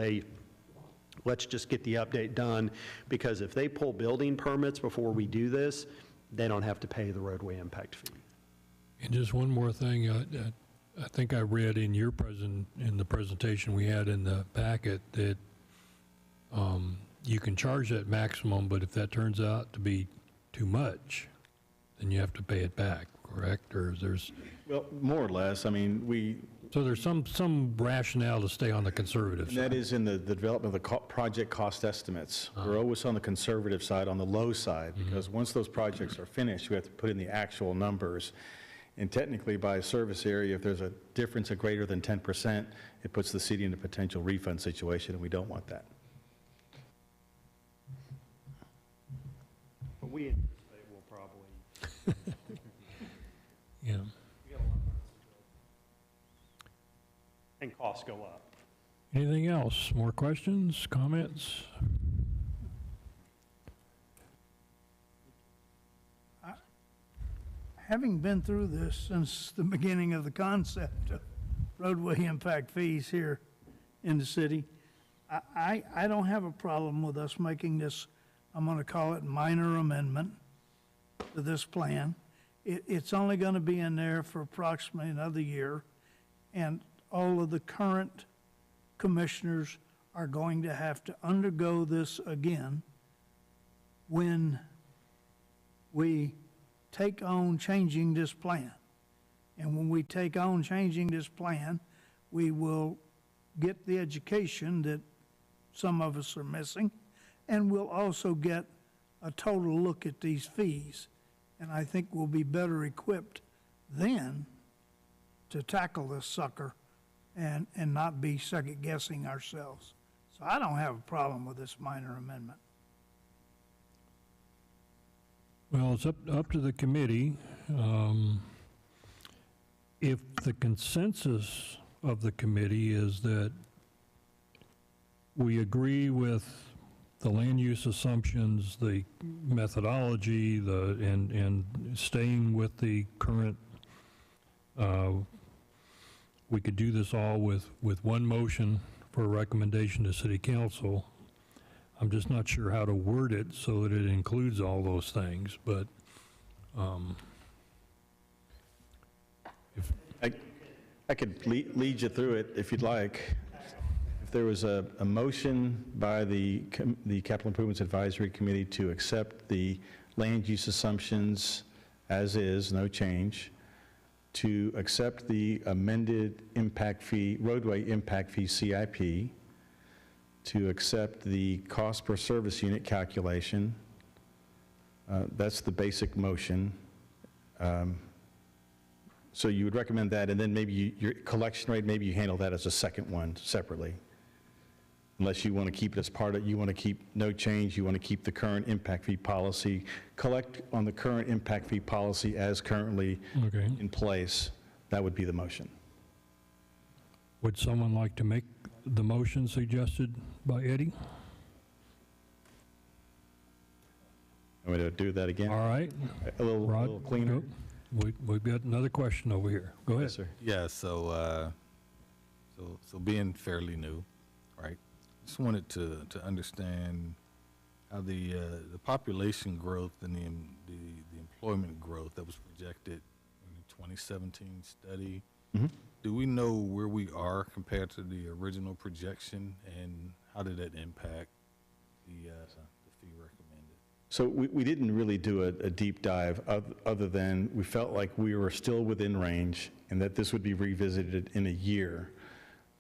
let's just get the update done, because if they pull building permits before we do this, they don't have to pay the roadway impact fee. And just one more thing, I think I read in the presentation we had in the packet that you can charge that maximum, but if that turns out to be too much, then you have to pay it back, correct? Or there's... Well, more or less. I mean, So there's some rationale to stay on the conservative side. that is in the development of the project cost estimates. We're always on the conservative side, on the low side, because once those projects are finished, we have to put in the actual numbers. And technically, by a service area, if there's a difference of greater than 10%, it puts the city in a potential refund situation, and we don't want that. But we anticipate we'll probably... Yeah. And costs go up. Anything else? More questions, comments? Having been through this since the beginning of the concept of roadway impact fees here in the city, I don't have a problem with us making this, I'm going to call it minor amendment to this plan. It's only going to be in there for approximately another year, and all of the current commissioners are going to have to undergo this again when we take on changing this plan. And when we take on changing this plan, we will get the education that some of us are missing, and we'll also get a total look at these fees. And I think we'll be better equipped then to tackle this sucker and not be second guessing ourselves. So I don't have a problem with this minor amendment. Well, it's up to the committee. If the consensus of the committee is that we agree with the land use assumptions, the methodology, and staying with the current, we could do this all with one motion for a recommendation to City Council. I'm just not sure how to word it so that it includes all those things, but I could lead you through it if you'd like. If there was a motion by the Capital Improvements Advisory Committee to accept the land use assumptions as is, no change, to accept the amended impact fee, roadway impact fee CIP, to accept the cost per service unit calculation. That's the basic motion. So you would recommend that, and then maybe your collection rate, maybe you handle that as a second one separately. Unless you want to keep it as part of, you want to keep no change, you want to keep the current impact fee policy, collect on the current impact fee policy as currently Okay. in place. That would be the motion. Would someone like to make the motion suggested by Eddie? I'm going to do that again. All right. A little Rod, cleaner. go. We've got another question over here. Go ahead. Yes, sir. Yeah, so being fairly new, right? Just wanted to understand how the population growth and the employment growth that was projected in the 2017 study. Mhm. Do we know where we are compared to the original projection, and how did that impact the fee recommended? So we didn't really do a deep dive other than we felt like we were still within range and that this would be revisited in a year.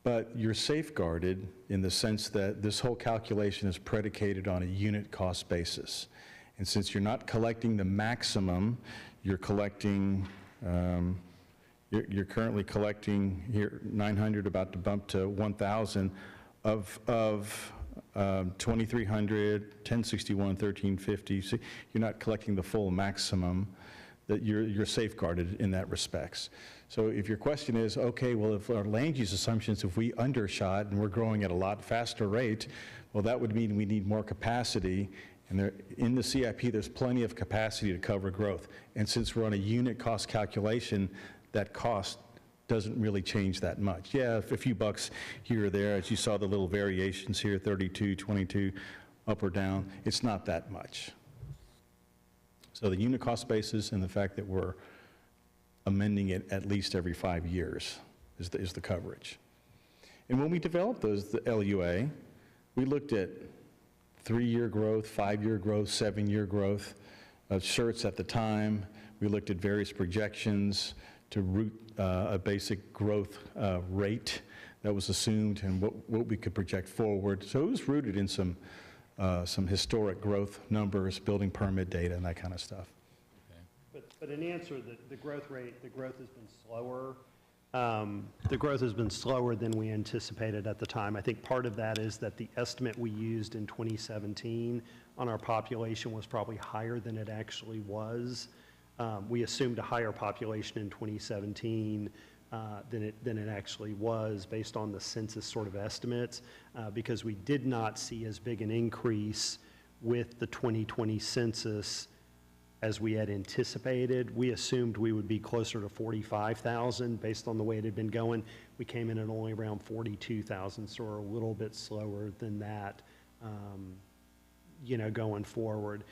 But you're safeguarded in the sense that this whole calculation is predicated on a unit cost basis. And since you're not collecting the maximum, you're collecting, you're currently collecting here 900, about to bump to 1,000 of 2,300, 1061, 1350. So you're not collecting the full maximum, that you're safeguarded in that respects. So if your question is, okay, well, if our land use assumptions, if we undershot and we're growing at a lot faster rate, well, that would mean we need more capacity. And there, in the CIP, there's plenty of capacity to cover growth. And since we're on a unit cost calculation, that cost doesn't really change that much. Yeah, a few bucks here or there, as you saw the little variations here, 32, 22, up or down, it's not that much. So the unit cost basis and the fact that we're amending it at least every 5 years is the coverage. And when we developed the LUA, we looked at 3-year growth, 5-year growth, 7-year growth of Schertz at the time. We looked at various projections to root a basic growth rate that was assumed and what we could project forward. So it was rooted in some historic growth numbers, building permit data, and that kind of stuff. But in answer, the growth has been slower. The growth has been slower than we anticipated at the time. I think part of that is that the estimate we used in 2017 on our population was probably higher than it actually was. We assumed a higher population in 2017 than it actually was based on the census sort of estimates, because we did not see as big an increase with the 2020 census as we had anticipated. We assumed we would be closer to 45,000 based on the way it had been going. We came in at only around 42,000, so we're a little bit slower than that, going forward.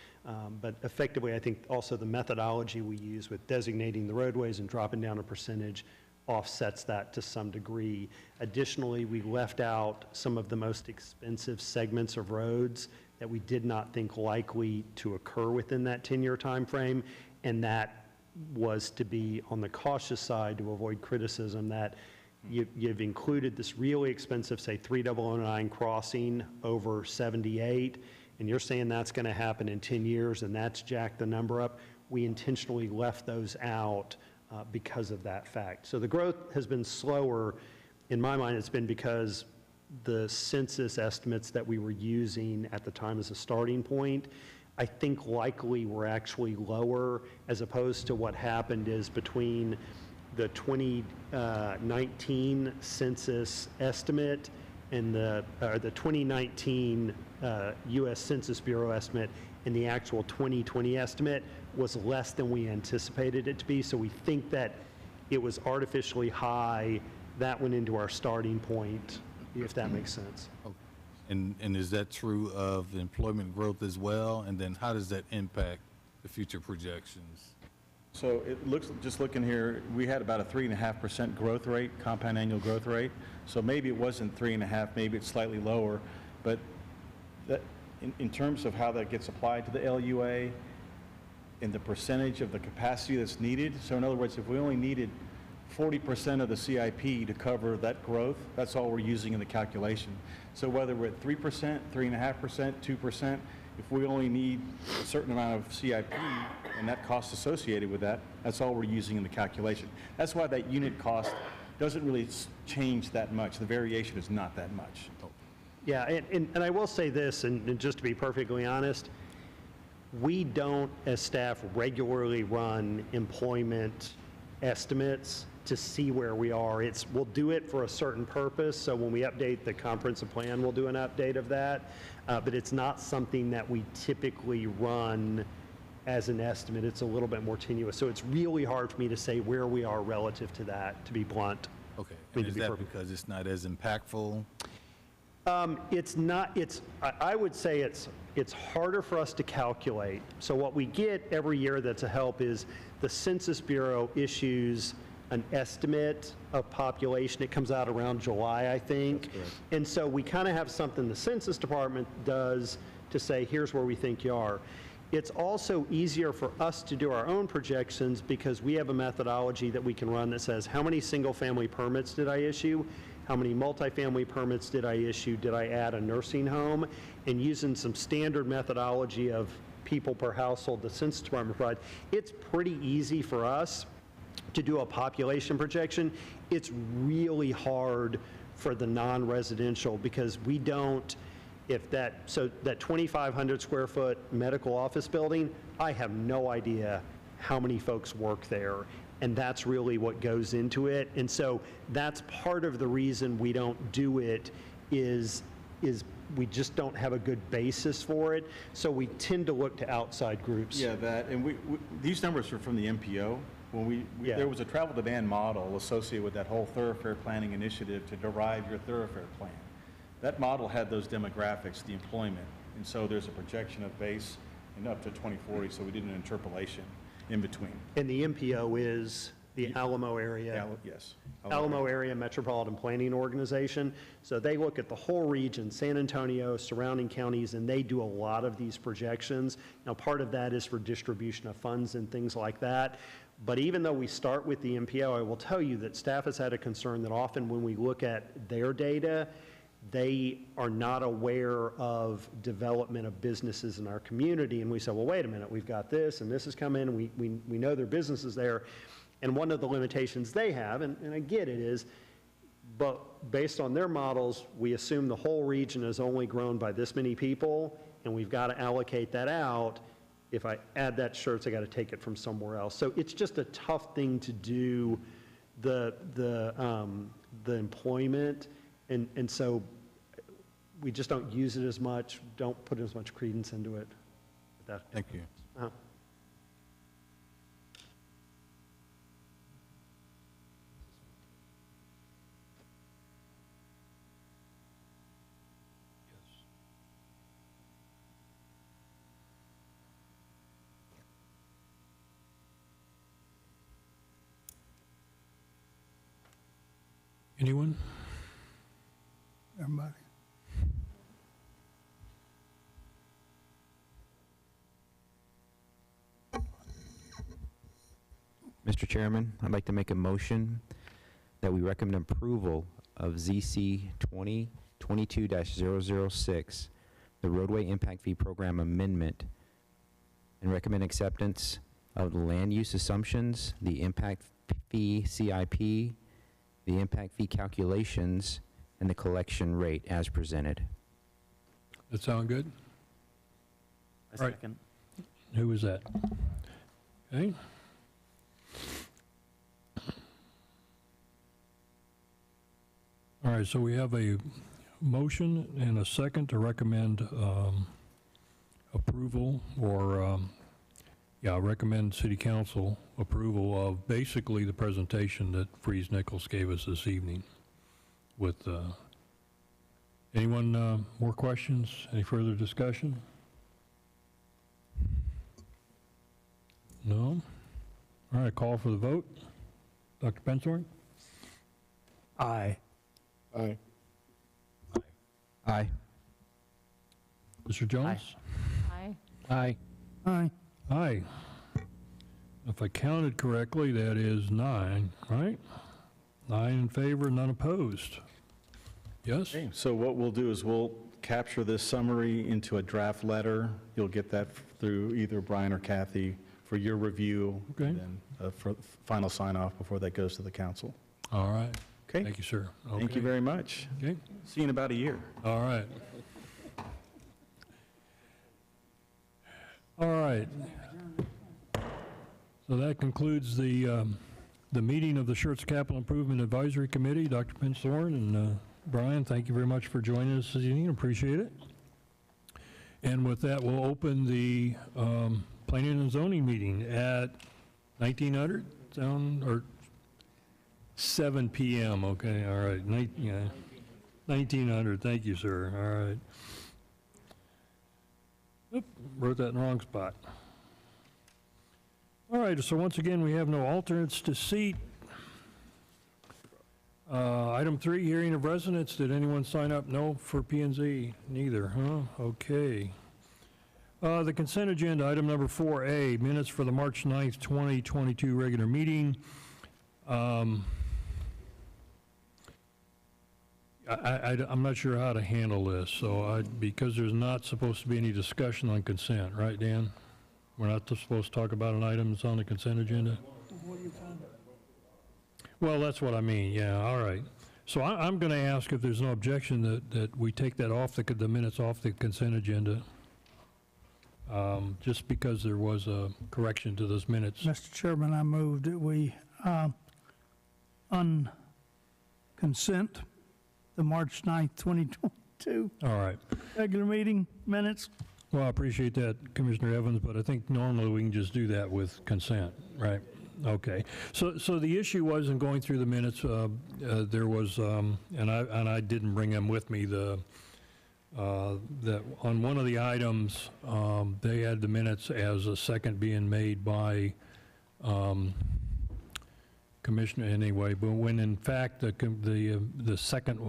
But effectively, I think also the methodology we use with designating the roadways and dropping down a percentage offsets that to some degree. Additionally, we left out some of the most expensive segments of roads that we did not think likely to occur within that 10-year time frame, and that was to be on the cautious side to avoid criticism that you've included this really expensive, say, 3009 crossing over 78, and you're saying that's going to happen in 10 years, and that's jacked the number up. We intentionally left those out because of that fact. So the growth has been slower. In my mind, it's been because the census estimates that we were using at the time as a starting point, I think likely were actually lower, as opposed to what happened is between the 2019 census estimate and the 2019 U.S. Census Bureau estimate and the actual 2020 estimate was less than we anticipated it to be. So we think that it was artificially high. That went into our starting point, if that makes sense. Okay. And is that true of employment growth as well? And then how does that impact the future projections? So it looks, just looking here, we had about a 3.5% growth rate, compound annual growth rate. So maybe it wasn't 3.5, maybe it's slightly lower. But that, in terms of how that gets applied to the LUA and the percentage of the capacity that's needed, so in other words, if we only needed 40% of the CIP to cover that growth, that's all we're using in the calculation. So whether we're at 3%, 3.5%, 2%, if we only need a certain amount of CIP and that cost associated with that, that's all we're using in the calculation. That's why that unit cost doesn't really change that much. The variation is not that much. Yeah, and I will say this, and just to be perfectly honest, we don't, as staff, regularly run employment estimates to see where we are. We'll do it for a certain purpose, so when we update the comprehensive plan, we'll do an update of that, but it's not something that we typically run as an estimate. It's a little bit more tenuous, so it's really hard for me to say where we are relative to that, to be blunt. Okay, Need and to is be that perfect. because it's not as impactful? It's not, I would say it's harder for us to calculate. So what we get every year that's a help is the Census Bureau issues an estimate of population. It comes out around July, I think. And so we kind of have something the Census Department does to say, here's where we think you are. It's also easier for us to do our own projections because we have a methodology that we can run that says, how many single-family permits did I issue? How many multifamily permits did I issue? Did I add a nursing home? And using some standard methodology of people per household the Census Department provides, it's pretty easy for us to do a population projection. It's really hard for the non-residential because we don't, so that 2,500 square foot medical office building, I have no idea how many folks work there. And that's really what goes into it. And so that's part of the reason we don't do it is we just don't have a good basis for it. So we tend to look to outside groups. Yeah, that, and these numbers are from the MPO. When Yeah. there was a travel demand model associated with that whole thoroughfare planning initiative to derive your thoroughfare plan. That model had those demographics, the employment, and so there's a projection of base and up to 2040, so we did an interpolation in between. And the MPO is the Alamo area. Yes. Alamo Area Metropolitan Planning Organization. So they look at the whole region, San Antonio, surrounding counties, and they do a lot of these projections. Now, part of that is for distribution of funds and things like that. But even though we start with the MPO, I will tell you that staff has had a concern that often when we look at their data, they are not aware of development of businesses in our community. And we say, well, wait a minute, we've got this, and this has come in, and we know their business is there. And one of the limitations they have, and I get it, is, but based on their models, we assume the whole region is only grown by this many people, and we've got to allocate that out. If I add that Schertz, I got to take it from somewhere else. So it's just a tough thing to do, the employment, and so we just don't use it as much, don't put as much credence into it. Thank you. Uh-huh. Anyone? Everybody? Mr. Chairman, I'd like to make a motion that we recommend approval of ZC 2022-006, the Roadway Impact Fee Program Amendment, and recommend acceptance of the land use assumptions, the impact fee CIP, the impact fee calculations, and the collection rate as presented. That sound good? A Right. second. Who was that? Okay. All right, so we have a motion and a second to recommend approval or, recommend city council approval of basically the presentation that Freeze Nichols gave us this evening with, anyone, more questions? Any further discussion? No? All right, call for the vote. Dr. Benthorn? Aye. Aye. Aye. Mr. Jones? Aye. Aye. Aye. Aye. If I counted correctly, that is 9, right? 9 in favor, none opposed. Yes? Okay, so what we'll do is we'll capture this summary into a draft letter. You'll get that through either Brian or Kathy for your review. Okay. And then for final sign-off before that goes to the council. All right. Okay? Thank you, sir. Thank you Okay. very much. Okay, See you in about a year. all right. All right. So that concludes the meeting of the Schertz Capital Improvement Advisory Committee. Dr. Benthorn and Brian, thank you very much for joining us this evening. Appreciate it. And with that, we'll open the Planning and Zoning meeting at 1900, or 7 p.m., okay, all right. 1900, thank you, sir, all right. Oop, wrote that in the wrong spot. All right, so once again, we have no alternates to seat. Item 3, hearing of residents. Did anyone sign up? No for P&Z? Neither, huh? Okay. The consent agenda, item number 4A, minutes for the March 9th, 2022 regular meeting. I'm not sure how to handle this, so because there's not supposed to be any discussion on consent, right, Dan? We're not supposed to talk about an item that's on the consent agenda? Well, that's what I mean, yeah, all right. So I'm going to ask if there's no objection that we take that off, the minutes off the consent agenda, just because there was a correction to those minutes. Mr. Chairman, I move that we unconsent the March 9th, 2022 All right. regular meeting minutes. Well, I appreciate that, Commissioner Evans, but I think normally we can just do that with consent, right? Okay. So the issue was in going through the minutes, there was, and I didn't bring them with me, that on one of the items, they had the minutes as a second being made by Commissioner, anyway, but when in fact the second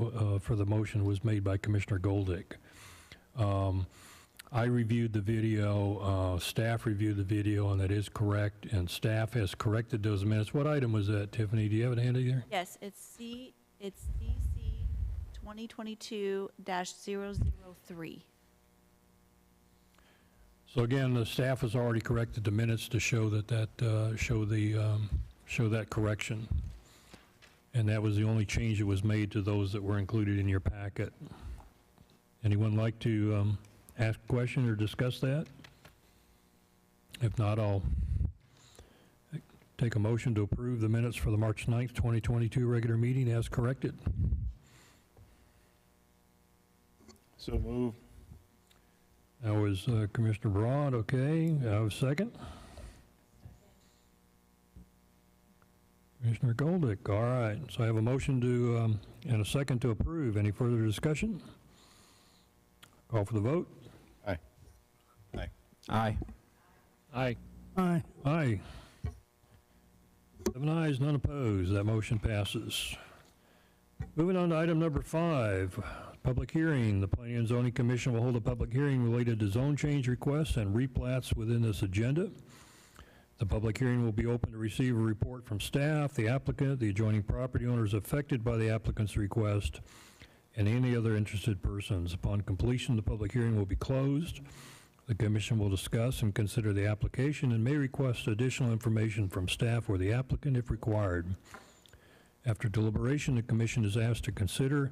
for the motion was made by Commissioner Goldick. I reviewed the video, staff reviewed the video, and that is correct, and staff has corrected those minutes. What item was that, Tiffany? Do you have it handy there? Yes, it's CC 2022-003. So again, the staff has already corrected the minutes to show show that correction. And that was the only change that was made to those that were included in your packet. Anyone like to ask a question or discuss that? If not, I'll take a motion to approve the minutes for the March 9th, 2022 regular meeting as corrected. So move. That was Commissioner Broad, okay. I have a second. Commissioner Goldick, all right. So I have a motion to, and a second to approve. Any further discussion? Call for the vote. Aye. Aye. Aye. Aye. Aye. 7 ayes, none opposed. That motion passes. Moving on to item number 5, public hearing. The Planning and Zoning Commission will hold a public hearing related to zone change requests and replats within this agenda. The public hearing will be open to receive a report from staff, the applicant, the adjoining property owners affected by the applicant's request, and any other interested persons. Upon completion, the public hearing will be closed. The commission will discuss and consider the application and may request additional information from staff or the applicant if required. After deliberation, the commission is asked to consider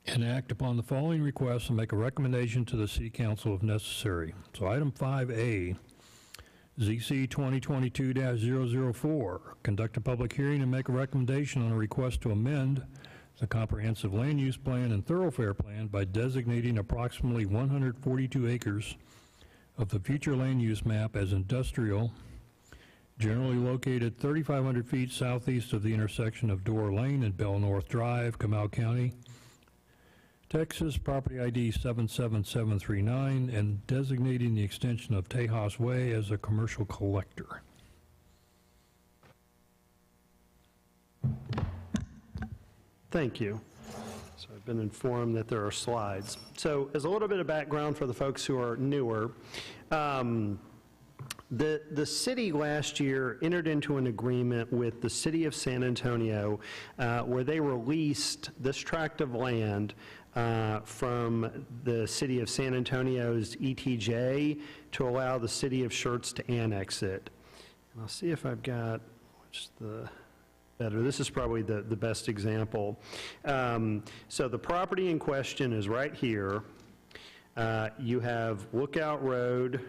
and act upon the following requests and make a recommendation to the City Council if necessary. So item 5A, ZC 2022-004, conduct a public hearing and make a recommendation on a request to amend the Comprehensive Land Use Plan and Thoroughfare Plan by designating approximately 142 acres of the future land use map as industrial, generally located 3,500 feet southeast of the intersection of Door Lane and Bell North Drive, Comal County, Texas, property ID 77739, and designating the extension of Tejas Way as a commercial collector. Thank you. So I've been informed that there are slides. So as a little bit of background for the folks who are newer, the city last year entered into an agreement with the city of San Antonio where they released this tract of land from the city of San Antonio's ETJ to allow the city of Schertz to annex it. And I'll see if I've got, which the better, this is probably the best example. So the property in question is right here. You have Lookout Road,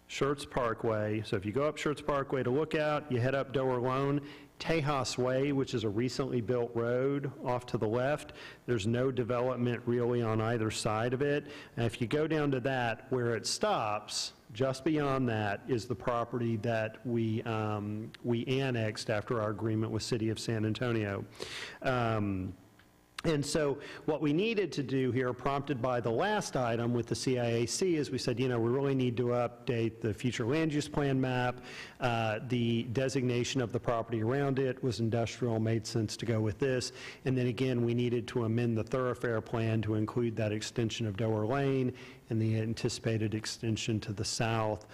Schertz Parkway. So if you go up Schertz Parkway to Lookout, you head up Doer Lone, Tejas Way, which is a recently built road off to the left. There's no development really on either side of it. And if you go down to that, where it stops, just beyond that is the property that we annexed after our agreement with City of San Antonio. And so what we needed to do here, prompted by the last item with the CIAC, is we said, you know, we really need to update the future land use plan map. The designation of the property around it was industrial, made sense to go with this. And then again, we needed to amend the thoroughfare plan to include that extension of Doer Lane and the anticipated extension to the south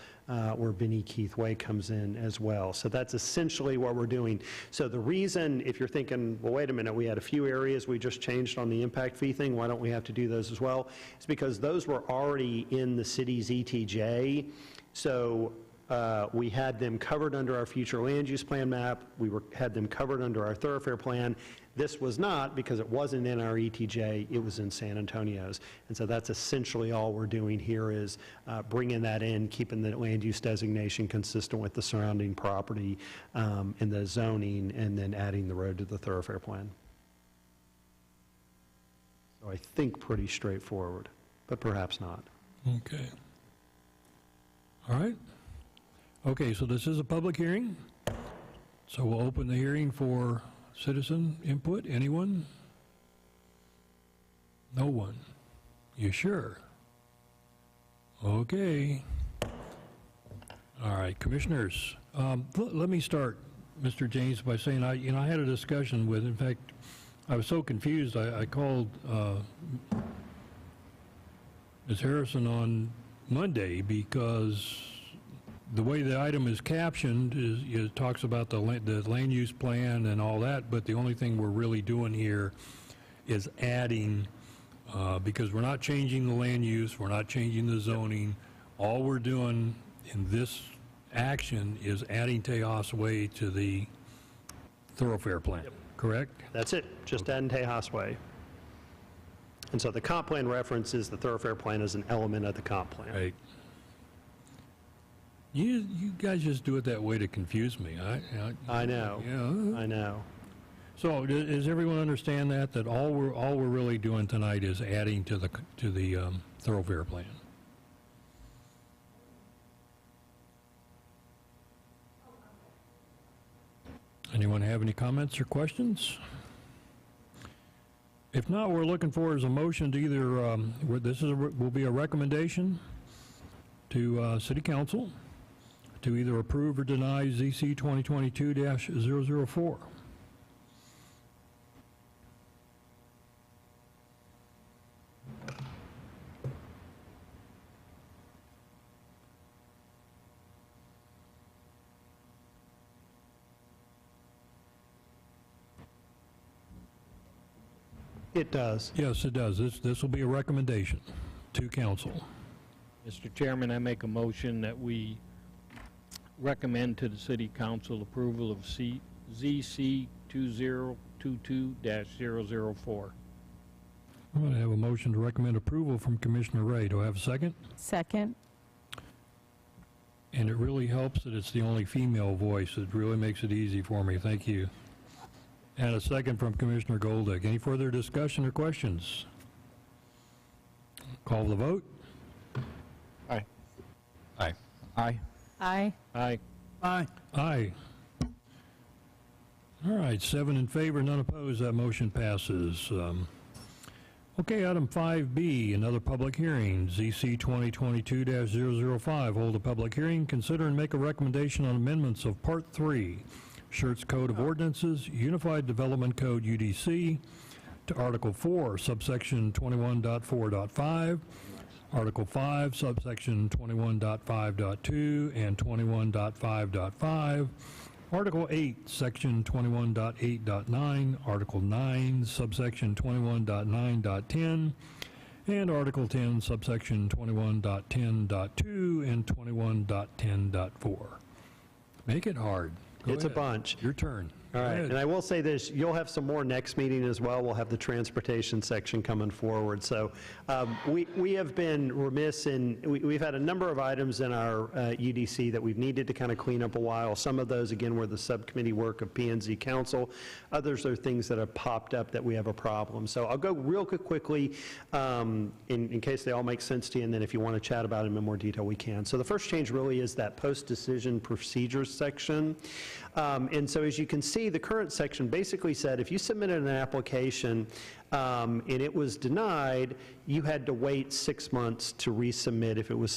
where Benny Keith Way comes in as well. So that's essentially what we're doing. So the reason, if you're thinking, well, wait a minute, we had a few areas we just changed on the impact fee thing, why don't we have to do those as well? It's because those were already in the city's ETJ. So we had them covered under our future land use plan map. We had them covered under our thoroughfare plan. This was not, because it wasn't in our ETJ, it was in San Antonio's. And so that's essentially all we're doing here is bringing that in, keeping the land use designation consistent with the surrounding property and the zoning, and then adding the road to the thoroughfare plan. So I think pretty straightforward, but perhaps not. Okay. All right. Okay, so this is a public hearing. So we'll open the hearing for citizen input. Anyone? No one. You sure? Okay. All right, commissioners. Let me start, Mr. James, by saying I had a discussion with, in fact, I was so confused, I called Ms. Harrison on Monday because the way the item is captioned is it talks about the land use plan and all that, but the only thing we're really doing here is adding, because we're not changing the land use, we're not changing the zoning. All we're doing in this action is adding Tejas Way to the thoroughfare plan, correct? That's it, just adding Tejas Way. And so the comp plan references the thoroughfare plan as an element of the comp plan. Right. You guys just do it that way to confuse me. I know. Yeah. I know. So does everyone understand that all we're really doing tonight is adding to the thoroughfare plan? Anyone have any comments or questions? If not, we're looking for is a motion to either will be a recommendation to City Council to either approve or deny ZC 2022-004. It does. Yes, it does. This will be a recommendation to council. Mr. Chairman, I make a motion that we recommend to the City Council approval of ZC 2022-004. I'm going to have a motion to recommend approval from Commissioner Ray. Do I have a second? Second. And it really helps that it's the only female voice. It really makes it easy for me. Thank you. And a second from Commissioner Goldick. Any further discussion or questions? Call the vote. Aye. Aye. Aye. Aye. Aye. Aye. Aye. All right, 7 in favor, none opposed. That motion passes. Okay, item 5B, another public hearing, ZC 2022-005. Hold a public hearing, consider and make a recommendation on amendments of Part 3, Schertz Code of Ordinances, Unified Development Code UDC, to Article 4, subsection 21.4.5, Article 5, subsection 21.5.2 and 21.5.5, Article 8, section 21.8.9, Article 9, subsection 21.9.10, and Article 10, subsection 21.10.2 and 21.10.4. Make it hard. Go It's a ahead. bunch. Your turn. All Go right, ahead. and I will say this, you'll have some more next meeting as well. We'll have the transportation section coming forward. So we have been remiss in, we've had a number of items in our UDC that we've needed to kind of clean up a while. Some of those, again, were the subcommittee work of P&Z Council. Others are things that have popped up that we have a problem. So I'll go real quickly in case they all make sense to you, and then if you want to chat about them in more detail, we can. So the first change really is that post-decision procedures section. And so as you can see, the current section basically said if you submitted an application and it was denied, you had to wait 6 months to resubmit if it was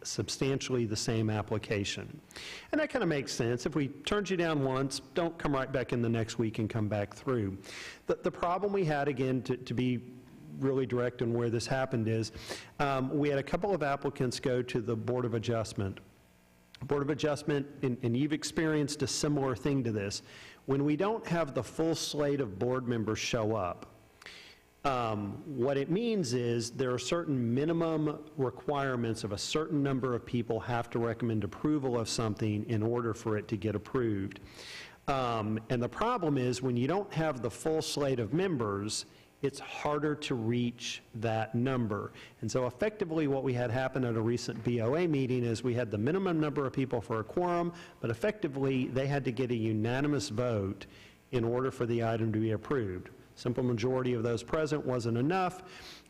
substantially the same application. And that kind of makes sense. If we turned you down once, don't come right back in the next week and come back through. The problem we had, again, to be really direct on where this happened is we had a couple of applicants go to the Board of Adjustment. Board of Adjustment, and you've experienced a similar thing to this, when we don't have the full slate of board members show up, what it means is there are certain minimum requirements of a certain number of people have to recommend approval of something in order for it to get approved. And the problem is when you don't have the full slate of members, it's harder to reach that number. And so effectively what we had happen at a recent BOA meeting is we had the minimum number of people for a quorum, but effectively they had to get a unanimous vote in order for the item to be approved. Simple majority of those present wasn't enough,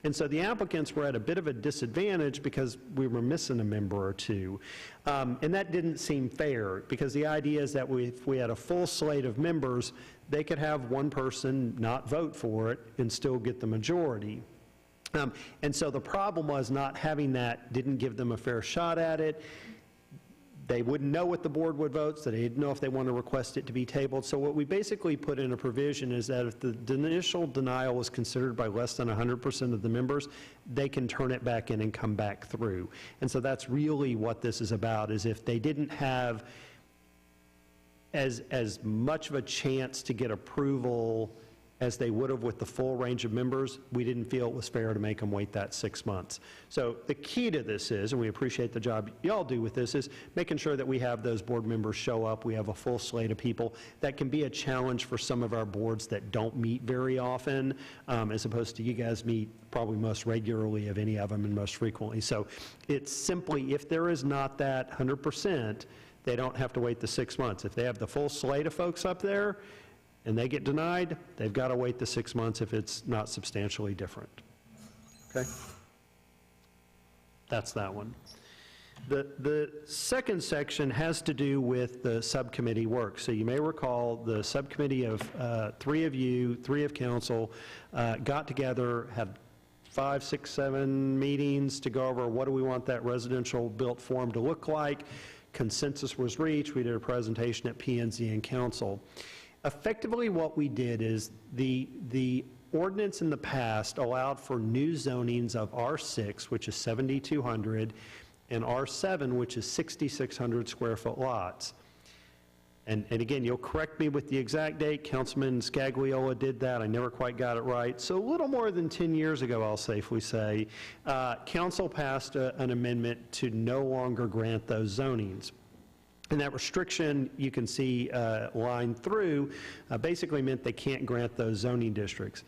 and so the applicants were at a bit of a disadvantage because we were missing a member or two. And that didn't seem fair, because the idea is that if we had a full slate of members, they could have one person not vote for it and still get the majority. And so the problem was not having that didn't give them a fair shot at it. They wouldn't know what the board would vote, so they didn't know if they want to request it to be tabled. So what we basically put in a provision is that if the initial denial was considered by less than 100% of the members, they can turn it back in and come back through. And so that's really what this is about, is if they didn't have as much of a chance to get approval as they would have with the full range of members, we didn't feel it was fair to make them wait that 6 months. So the key to this is, and we appreciate the job y'all do with this, is making sure that we have those board members show up, we have a full slate of people. That can be a challenge for some of our boards that don't meet very often, as opposed to you guys meet probably most regularly of any of them and most frequently. So it's simply, if there is not that 100%, they don't have to wait the 6 months. If they have the full slate of folks up there, and they get denied, they've got to wait the 6 months if it's not substantially different. Okay? That's that one. The second section has to do with the subcommittee work. So you may recall the subcommittee of three of council, got together, had 5, 6, 7 meetings to go over what do we want that residential built form to look like. Consensus was reached. We did a presentation at P&Z and council. Effectively, what we did is the ordinance in the past allowed for new zonings of R6, which is 7,200, and R7, which is 6,600 square foot lots. And again, you'll correct me with the exact date. Councilman Scagliola did that. I never quite got it right. So a little more than 10 years ago, I'll safely say, council passed an amendment to no longer grant those zonings. And that restriction, you can see line through, basically meant they can't grant those zoning districts.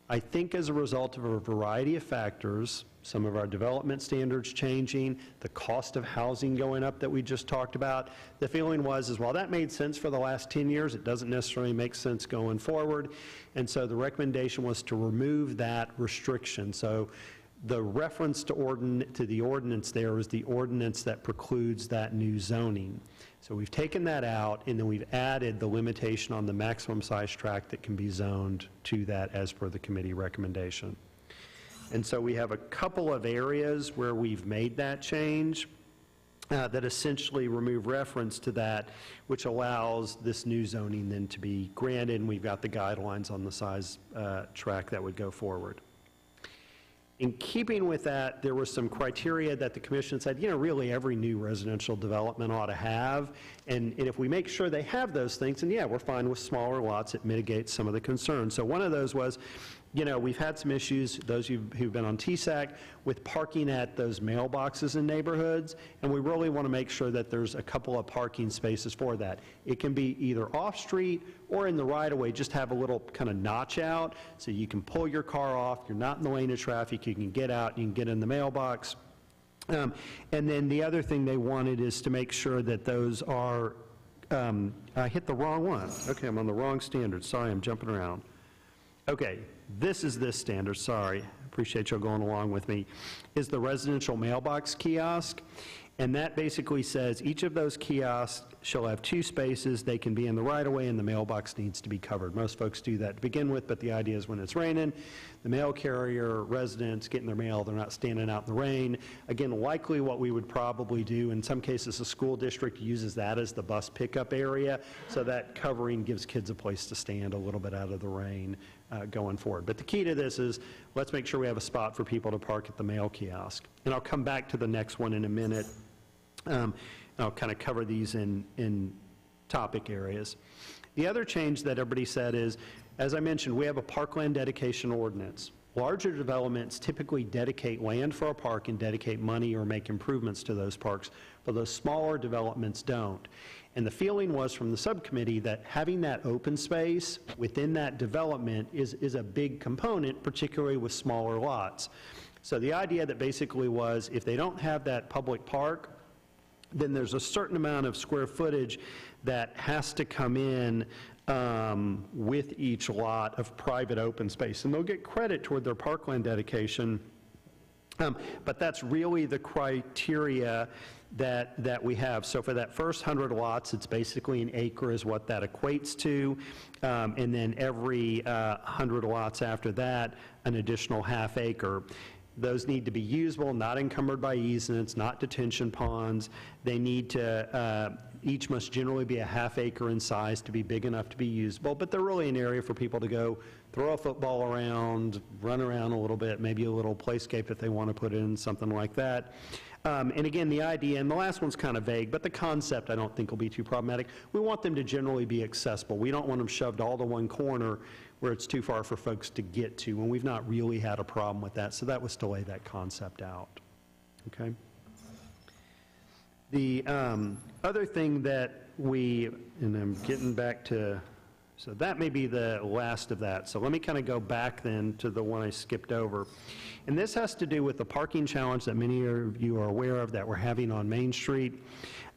I think as a result of a variety of factors, some of our development standards changing, the cost of housing going up that we just talked about, the feeling was, is while that made sense for the last 10 years, it doesn't necessarily make sense going forward. And so the recommendation was to remove that restriction. So the reference to the ordinance there is the ordinance that precludes that new zoning. So we've taken that out, and then we've added the limitation on the maximum size tract that can be zoned to that as per the committee recommendation. And so we have a couple of areas where we've made that change. that essentially remove reference to that, which allows this new zoning then to be granted, and we've got the guidelines on the size track that would go forward. In keeping with that, there was some criteria that the commission said, you know, really every new residential development ought to have, and if we make sure they have those things, and yeah, we're fine with smaller lots, it mitigates some of the concerns. So one of those was, you know, we've had some issues, those who've been on TSAC, with parking at those mailboxes in neighborhoods, and we really want to make sure that there's a couple of parking spaces for that. It can be either off-street or in the right-of-way, just have a little kind of notch out, so you can pull your car off, you're not in the lane of traffic, you can get out, you can get in the mailbox. And then the other thing they wanted is to make sure that those are, I hit the wrong one. Okay, I'm on the wrong standard, sorry, I'm jumping around. Okay, this is this standard, sorry, appreciate y'all going along with me, is the residential mailbox kiosk. And that basically says each of those kiosks shall have 2 spaces, they can be in the right-of-way, and the mailbox needs to be covered. Most folks do that to begin with, but the idea is when it's raining, the mail carrier, residents getting their mail, they're not standing out in the rain. Again, likely what we would probably do, in some cases a school district uses that as the bus pickup area, so that covering gives kids a place to stand a little bit out of the rain going forward. But the key to this is, let's make sure we have a spot for people to park at the mail kiosk. And I'll come back to the next one in a minute. I'll kind of cover these in topic areas. The other change that everybody said is, as I mentioned, we have a parkland dedication ordinance. Larger developments typically dedicate land for a park and dedicate money or make improvements to those parks, but those smaller developments don't. And the feeling was from the subcommittee that having that open space within that development is a big component, particularly with smaller lots. So the idea that basically was, if they don't have that public park, then there's a certain amount of square footage that has to come in with each lot of private open space. And they'll get credit toward their parkland dedication, but that's really the criteria that we have. So for that first 100 lots, it's basically an acre is what that equates to, and then every 100 lots after that, an additional ½ acre. Those need to be usable, not encumbered by easements, not detention ponds. They need to, each must generally be a ½ acre in size to be big enough to be usable, but they're really an area for people to go throw a football around, run around a little bit, maybe a little playscape if they want to put in, something like that. And again, the idea, and the last one's kind of vague, but the concept I don't think will be too problematic. We want them to generally be accessible. We don't want them shoved all to one corner where it's too far for folks to get to, and we've not really had a problem with that, so that was to lay that concept out. Okay? The other thing that we, and I'm getting back to, so that may be the last of that. So let me kind of go back then to the one I skipped over. And this has to do with the parking challenge that many of you are aware of that we're having on Main Street.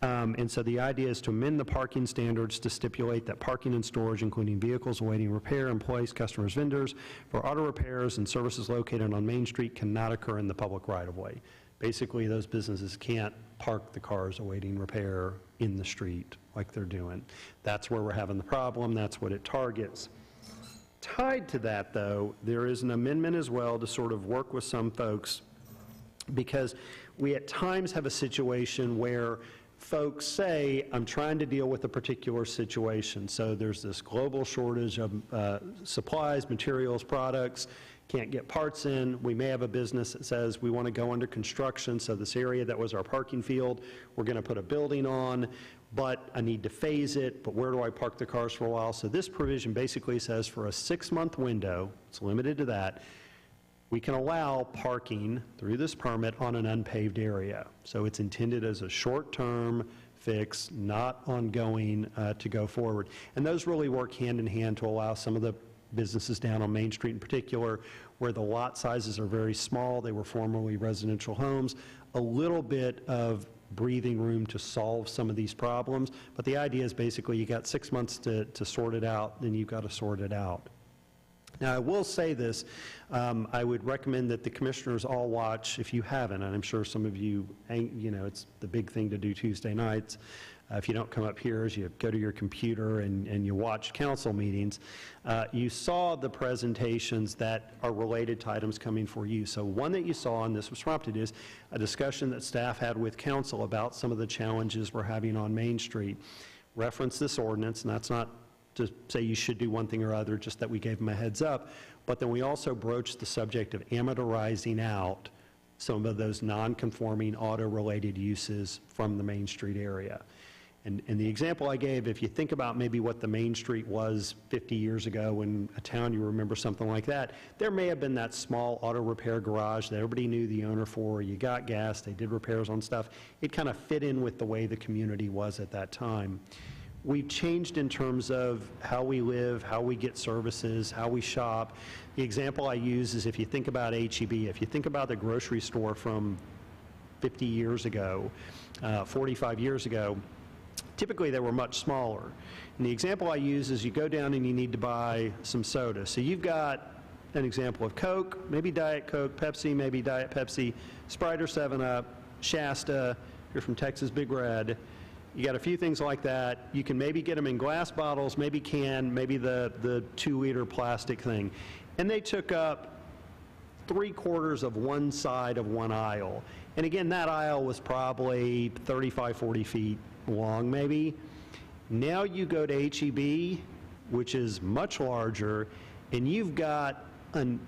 And so the idea is to amend the parking standards to stipulate that parking and storage, including vehicles awaiting repair, employees, customers, vendors, for auto repairs and services located on Main Street cannot occur in the public right-of-way. Basically, those businesses can't park the cars awaiting repair in the street like they're doing. That's where we're having the problem. That's what it targets. Tied to that, though, there is an amendment as well to sort of work with some folks, because we at times have a situation where folks say, I'm trying to deal with a particular situation. So there's this global shortage of supplies, materials, products, can't get parts in. We may have a business that says we want to go under construction, so this area that was our parking field, we're going to put a building on, but I need to phase it, but where do I park the cars for a while? So this provision basically says for a 6-month window, it's limited to that, we can allow parking through this permit on an unpaved area. So it's intended as a short-term fix, not ongoing to go forward. And those really work hand in hand to allow some of the businesses down on Main Street in particular, where the lot sizes are very small, they were formerly residential homes, a little bit of breathing room to solve some of these problems. But the idea is basically you got 6 months to sort it out, then you've got to sort it out. Now, I will say this, I would recommend that the commissioners all watch, if you haven't, and I'm sure some of you, it's the big thing to do Tuesday nights. If you don't come up here, as you go to your computer and you watch council meetings, you saw the presentations that are related to items coming for you. So one that you saw, and this was prompted, is a discussion that staff had with council about some of the challenges we're having on Main Street. Reference this ordinance, and that's not to say you should do one thing or other, just that we gave them a heads up. But then we also broached the subject of amortizing out some of those non-conforming auto-related uses from the Main Street area. And the example I gave, if you think about maybe what the Main Street was 50 years ago in a town, you remember something like that, there may have been that small auto repair garage that everybody knew the owner for. You got gas, they did repairs on stuff. It kind of fit in with the way the community was at that time. We've changed in terms of how we live, how we get services, how we shop. The example I use is if you think about H-E-B, if you think about the grocery store from 50 years ago, 45 years ago, typically they were much smaller. And the example I use is you go down and you need to buy some soda. So you've got an example of Coke, maybe Diet Coke, Pepsi, maybe Diet Pepsi, Sprite or 7-Up, Shasta, if you're from Texas, Big Red. You got a few things like that. You can maybe get them in glass bottles, maybe can, maybe the 2-liter plastic thing. And they took up 3/4 of one side of one aisle. And again, that aisle was probably 35, 40 feet long maybe. Now you go to H-E-B, which is much larger, and you've got an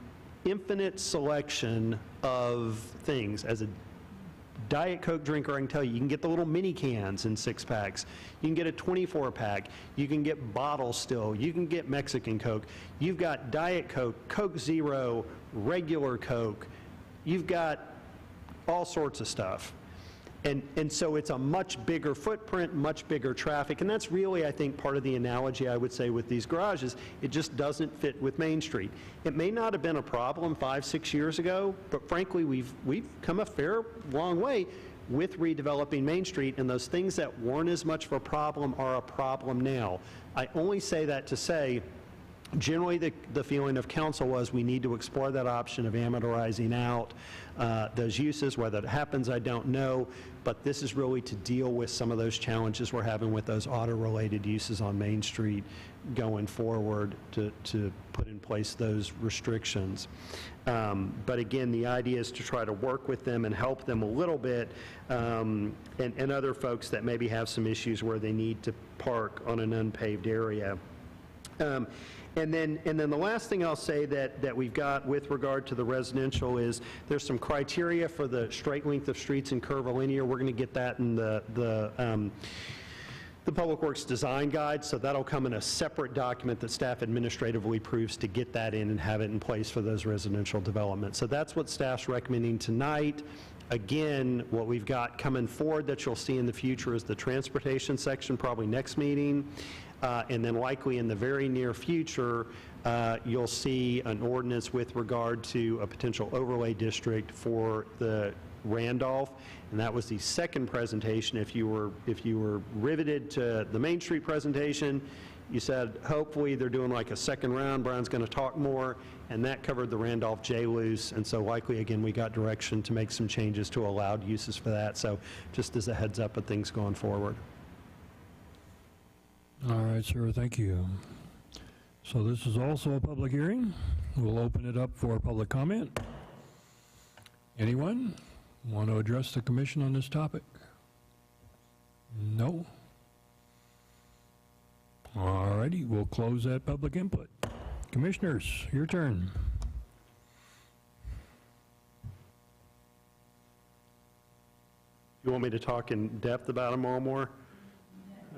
infinite selection of things. As a Diet Coke drinker, I can tell you, you can get the little mini cans in 6-packs. You can get a 24-pack. You can get bottles still. You can get Mexican Coke. You've got Diet Coke, Coke Zero, regular Coke. You've got all sorts of stuff. And so it's a much bigger footprint, much bigger traffic, and that's really, I think, part of the analogy I would say with these garages. It just doesn't fit with Main Street. It may not have been a problem 5, 6 years ago, but frankly, we've come a fair long way with redeveloping Main Street, and those things that weren't as much of a problem are a problem now. I only say that to say, generally, the feeling of council was we need to explore that option of amortizing out those uses. Whether it happens, I don't know, but this is really to deal with some of those challenges we're having with those auto-related uses on Main Street going forward to put in place those restrictions. But again, the idea is to try to work with them and help them a little bit, and other folks that maybe have some issues where they need to park on an unpaved area. And then the last thing I'll say that we've got with regard to the residential is there's some criteria for the straight length of streets and curvilinear. We're going to get that in the Public Works Design Guide, so that'll come in a separate document that staff administratively approves to get that in and have it in place for those residential developments. So that's what staff's recommending tonight. Again, what we've got coming forward that you'll see in the future is the transportation section, probably next meeting. And then likely in the very near future, you'll see an ordinance with regard to a potential overlay district for the Randolph, and that was the second presentation. If you were riveted to the Main Street presentation, you said hopefully they're doing like a second round. Brian's going to talk more, and that covered the Randolph J-Luce, and so likely again we got direction to make some changes to allowed uses for that. So just as a heads up of things going forward. All right, sir, thank you. So this is also a public hearing. We'll open it up for public comment. Anyone want to address the commission on this topic? No? All righty, we'll close that public input. Commissioners, your turn. You want me to talk in depth about them all more?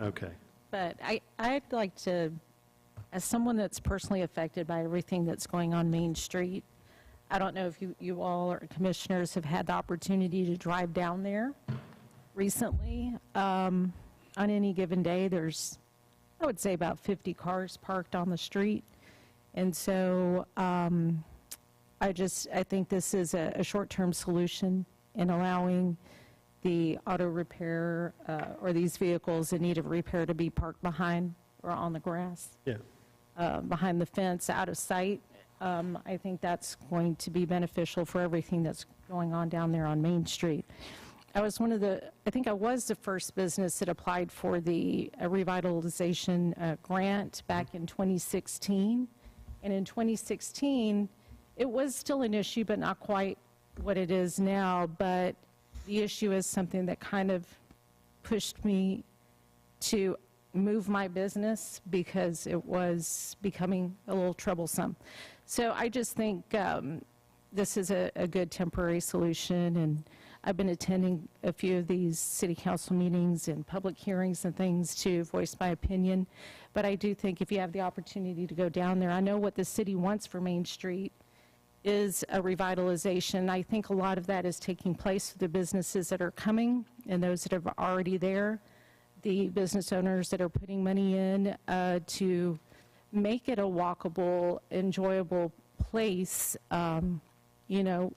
Okay. But I'd like to, as someone that's personally affected by everything that's going on Main Street, I don't know if you all or commissioners have had the opportunity to drive down there recently. On any given day, there's, I would say, about 50 cars parked on the street. And so I think this is a short-term solution in allowing the auto repair or these vehicles in need of repair to be parked behind or on the grass. Yeah. Behind the fence, out of sight. I think that's going to be beneficial for everything that's going on down there on Main Street. I was I think I was the first business that applied for the revitalization grant back in 2016. And in 2016, it was still an issue, but not quite what it is now. But the issue is something that kind of pushed me to move my business because it was becoming a little troublesome. So I just think this is a good temporary solution, and I've been attending a few of these city council meetings and public hearings and things to voice my opinion. But I do think if you have the opportunity to go down there, I know what the city wants for Main Street is a revitalization. I think a lot of that is taking place for the businesses that are coming and those that are already there, the business owners that are putting money in to make it a walkable, enjoyable place. You know,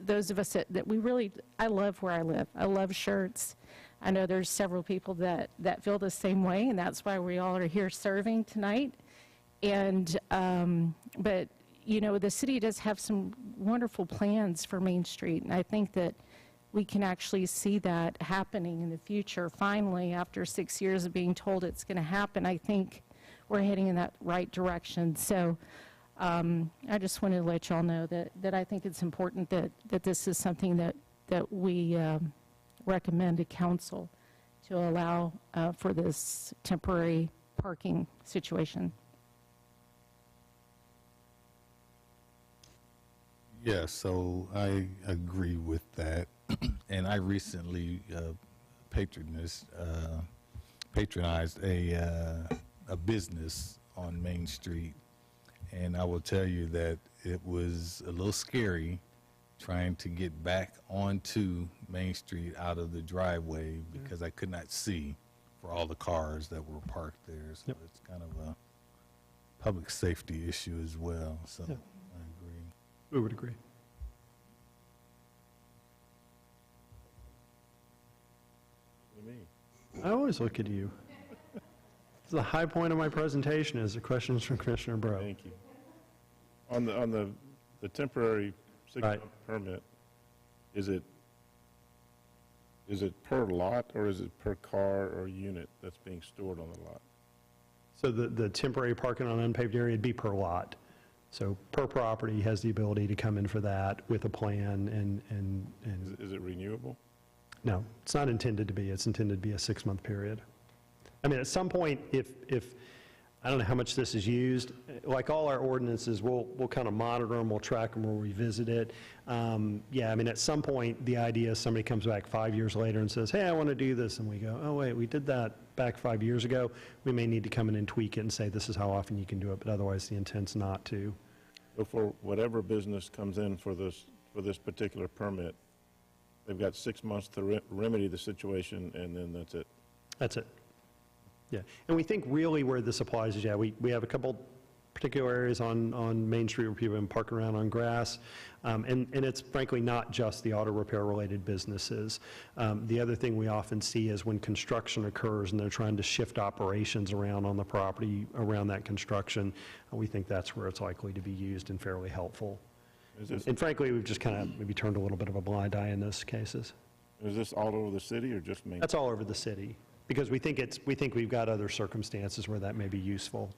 those of us that we really, I love where I live. I love Schertz. I know there's several people that feel the same way, and that's why we all are here serving tonight. And, but, you know, the city does have some wonderful plans for Main Street, and I think that we can actually see that happening in the future. Finally, after 6 years of being told it's going to happen, I think we're heading in that right direction. So I just wanted to let y'all know that I think it's important that this is something that we recommend to council to allow for this temporary parking situation. Yeah, so I agree with that. And I recently patronized a business on Main Street. And I will tell you that it was a little scary trying to get back onto Main Street out of the driveway because I could not see for all the cars that were parked there. So it's kind of a public safety issue as well. So I agree. We would agree. I always look at you. It's the high point of my presentation is the questions from Commissioner Bro. Thank you. On the temporary 6-month permit, is it per lot or is it per car or unit that's being stored on the lot? So the temporary parking on unpaved area would be per lot. So per property has the ability to come in for that with a plan and Is it renewable? no, it's not intended to be. It's intended to be a 6-month period. I mean, at some point, if I don't know how much this is used, like all our ordinances, we'll kind of monitor them, we'll track them, we'll revisit it. Yeah, I mean, at some point, the idea is somebody comes back 5 years later and says, hey, I want to do this, and we go, oh, wait, we did that back 5 years ago. We may need to come in and tweak it and say, this is how often you can do it, but otherwise, the intent's not to. So for whatever business comes in for this particular permit, they've got 6 months to remedy the situation, and then that's it. That's it. Yeah, and we think really where this applies is, yeah, we have a couple particular areas on Main Street where people have been parking around on grass, and it's frankly not just the auto repair related businesses. The other thing we often see is when construction occurs and they're trying to shift operations around on the property around that construction, we think that's where it's likely to be used and fairly helpful. And frankly, we've just kind of maybe turned a little bit of a blind eye in those cases. Is this all over the city or just Main? That's all over the city, because we think we've got other circumstances where that may be useful.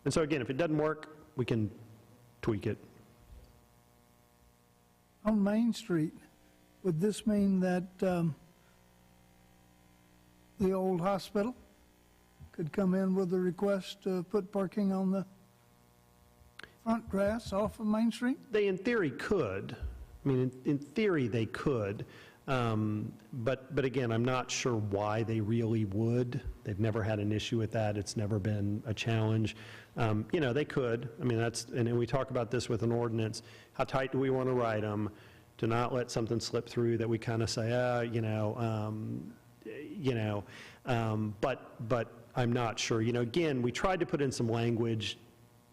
And so again, if it doesn't work, we can tweak it. On Main Street, would this mean that the old hospital could come in with a request to put parking on the front grass off of Main Street? They, in theory, could. I mean, in theory, they could. But again, I'm not sure why they really would. They've never had an issue with that. It's never been a challenge. You know, they could. I mean, and we talk about this with an ordinance. How tight do we want to write them to not let something slip through that we kind of say, but I'm not sure. You know, again, we tried to put in some language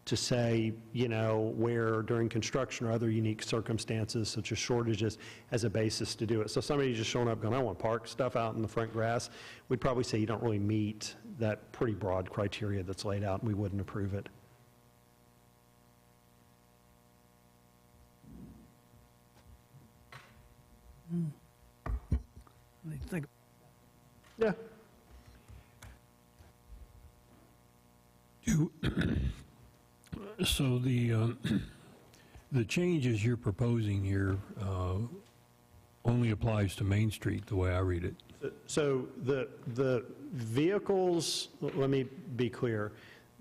to say, you know, where during construction or other unique circumstances, such as shortages, as a basis to do it. So somebody just showing up going, I want to park stuff out in the front grass, we'd probably say you don't really meet that pretty broad criteria that's laid out, and we wouldn't approve it. I think, Yeah. So the changes you're proposing here only applies to Main Street, the way I read it. So the vehicles, let me be clear,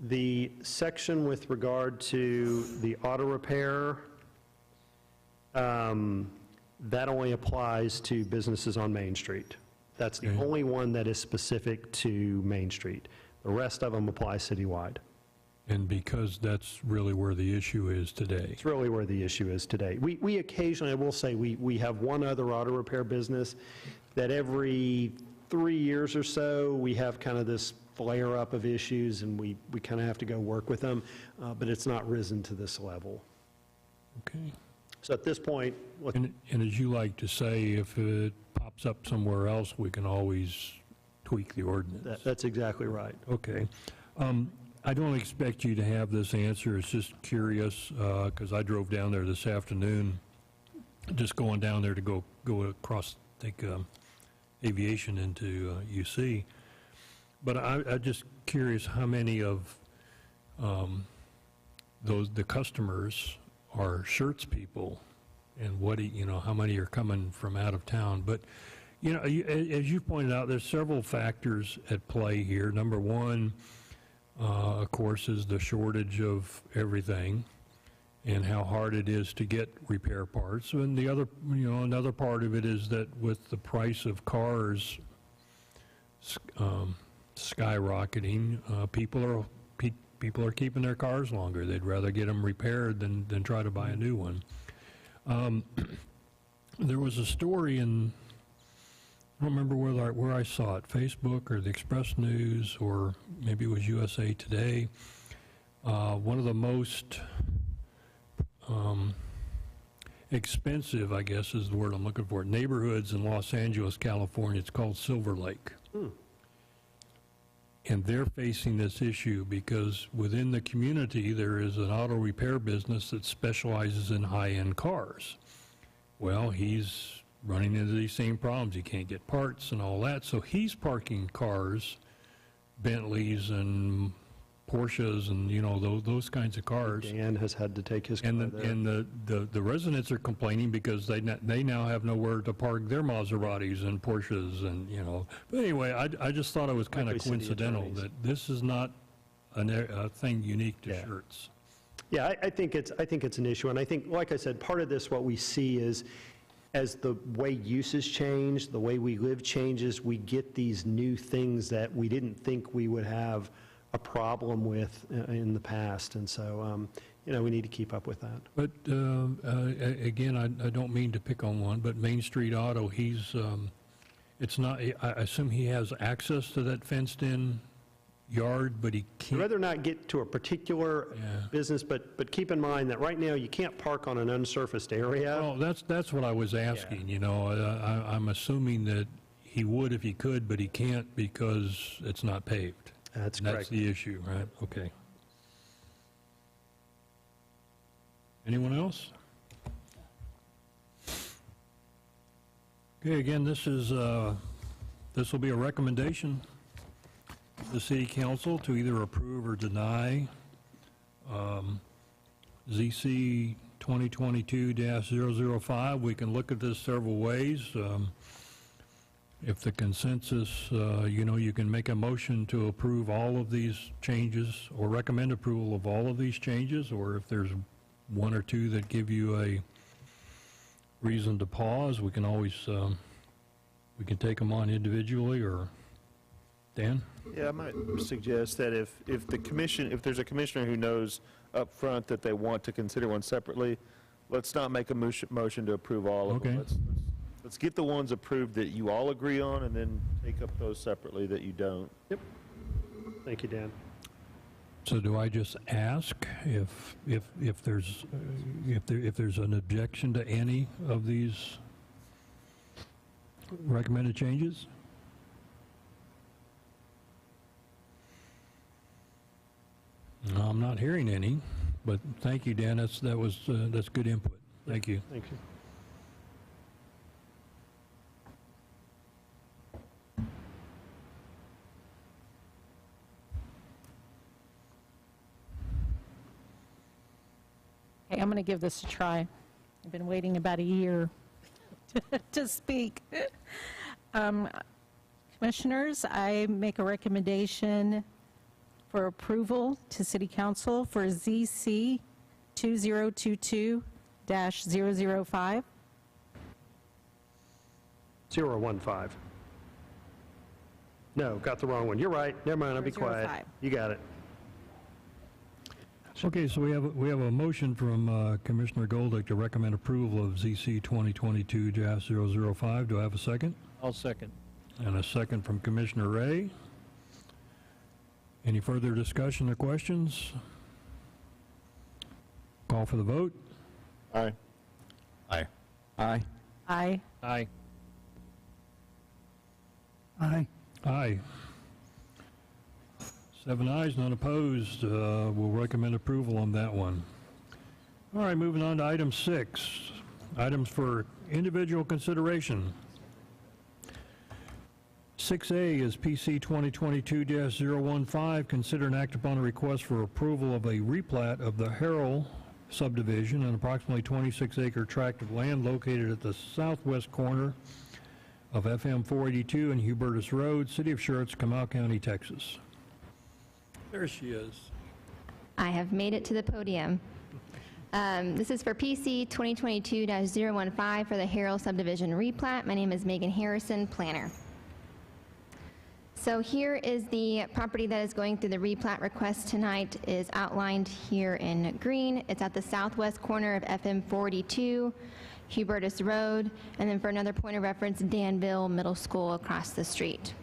the section with regard to the auto repair, that only applies to businesses on Main Street. That's the Okay. only one that is specific to Main Street. The rest of them apply citywide. And because that's really where the issue is today. It's really where the issue is today. We occasionally, I will say, we have one other auto repair business that every 3 years or so, we have kind of this flare-up of issues, and we kind of have to go work with them, but it's not risen to this level. Okay. So at this point, look, And as you like to say, if it pops up somewhere else, we can always tweak the ordinance. that's exactly right. Okay. I don't expect you to have this answer. It's just curious, because I drove down there this afternoon, just going down there to go across, take aviation into UC. But I'm just curious how many of the customers are Schertz people, and how many are coming from out of town. But, as you pointed out, there's several factors at play here. Number one, of course, is the shortage of everything and how hard it is to get repair parts. And the other, another part of it is that with the price of cars skyrocketing, people are keeping their cars longer. They'd rather get them repaired than try to buy a new one. There was a story I don't remember where I saw it, Facebook or the Express News, or maybe it was USA Today. One of the most expensive, I guess is the word I'm looking for, neighborhoods in Los Angeles, California. It's called Silver Lake. And they're facing this issue because within the community, there is an auto repair business that specializes in high-end cars. Well, he's running into these same problems. He can't get parts and all that. So he's parking cars, Bentleys and Porsches and, those kinds of cars. Dan has had to take his car And there. the residents are complaining because they now have nowhere to park their Maseratis and Porsches and, But anyway, I just thought it was kind of Likely city coincidental attorneys. that this is not a thing unique to Yeah. Schertz. Yeah, I think it's an issue, and I think, like I said, part of this, what we see is, as the way uses change, the way we live changes, we get these new things that we didn't think we would have a problem with in the past, and so, we need to keep up with that. But again, I don't mean to pick on one, but Main Street Auto, it's not, I assume he has access to that fenced-in yard, but he I'd can't. rather not get to a particular Yeah. business, but keep in mind that right now, you can't park on an unsurfaced area. Well, that's what I was asking, I'm assuming that he would if he could, but he can't because it's not paved. That's And That's correct. the issue, right? Okay. Anyone else? Okay, again, this will be a recommendation to the city council to either approve or deny ZC 2022-005. We can look at this several ways. If the consensus, you can make a motion to approve all of these changes or recommend approval of all of these changes, or if there's one or two that give you a reason to pause, we can always, we can take them on individually, or, Dan? Yeah, I might suggest that if there's a commissioner who knows up front that they want to consider one separately, let's not make a motion to approve all of them. Okay. Let's get the ones approved that you all agree on, and then take up those separately that you don't. Thank you, Dan. So do I just ask if there's an objection to any of these recommended changes? No, I'm not hearing any, but thank you, Dan. That's good input. Thank you. Thank you. going to give this a try. I've been waiting about a year to speak. Commissioners, I make a recommendation for approval to City Council for ZC 2022-005. 015. No, got the wrong one. You're right. Never mind, I'll be quiet. 005. You got it. Okay, so we have a motion from Commissioner Goldick to recommend approval of ZC 2022-005. Do I have a second? I'll second. And a second from Commissioner Ray. Any further discussion or questions? Call for the vote. Aye. Aye. Aye. Aye. Aye. Aye. Aye. 7 ayes, none opposed. We'll recommend approval on that one. All right, moving on to item 6. Items for individual consideration. 6A is PC 2022-015. Consider and act upon a request for approval of a replat of the Herald Subdivision, an approximately 26-acre tract of land located at the southwest corner of FM 482 and Hubertus Road, City of Schertz, Comal County, Texas. There she is. I have made it to the podium. This is for PC 2022-015 for the Herald Subdivision replat. My name is Megan Harrison, planner. So here is the property that is going through the replat request tonight, is outlined here in green. It's at the southwest corner of FM 42, Hubertus Road, and then for another point of reference, Danville Middle School across the street.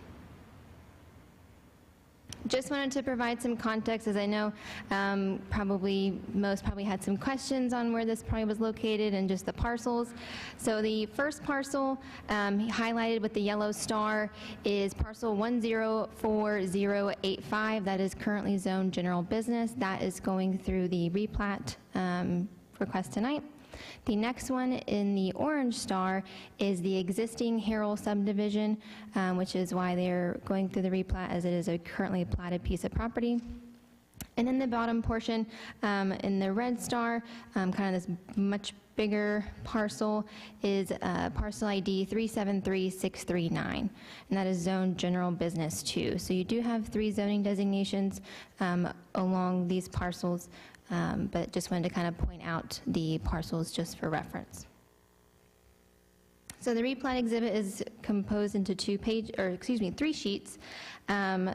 Just wanted to provide some context, as I know most probably had some questions on where this probably was located and just the parcels. So the first parcel highlighted with the yellow star is parcel 104085. That is currently zoned general business. That is going through the replat request tonight. The next one in the orange star is the existing Herald subdivision, which is why they're going through the replat, as it is a currently platted piece of property. And in the bottom portion, in the red star, kind of this much bigger parcel, is parcel ID 373639, and that is zoned general business 2. So you do have 3 zoning designations along these parcels. But just wanted to kind of point out the parcels just for reference. So the replat exhibit is composed into 3 sheets.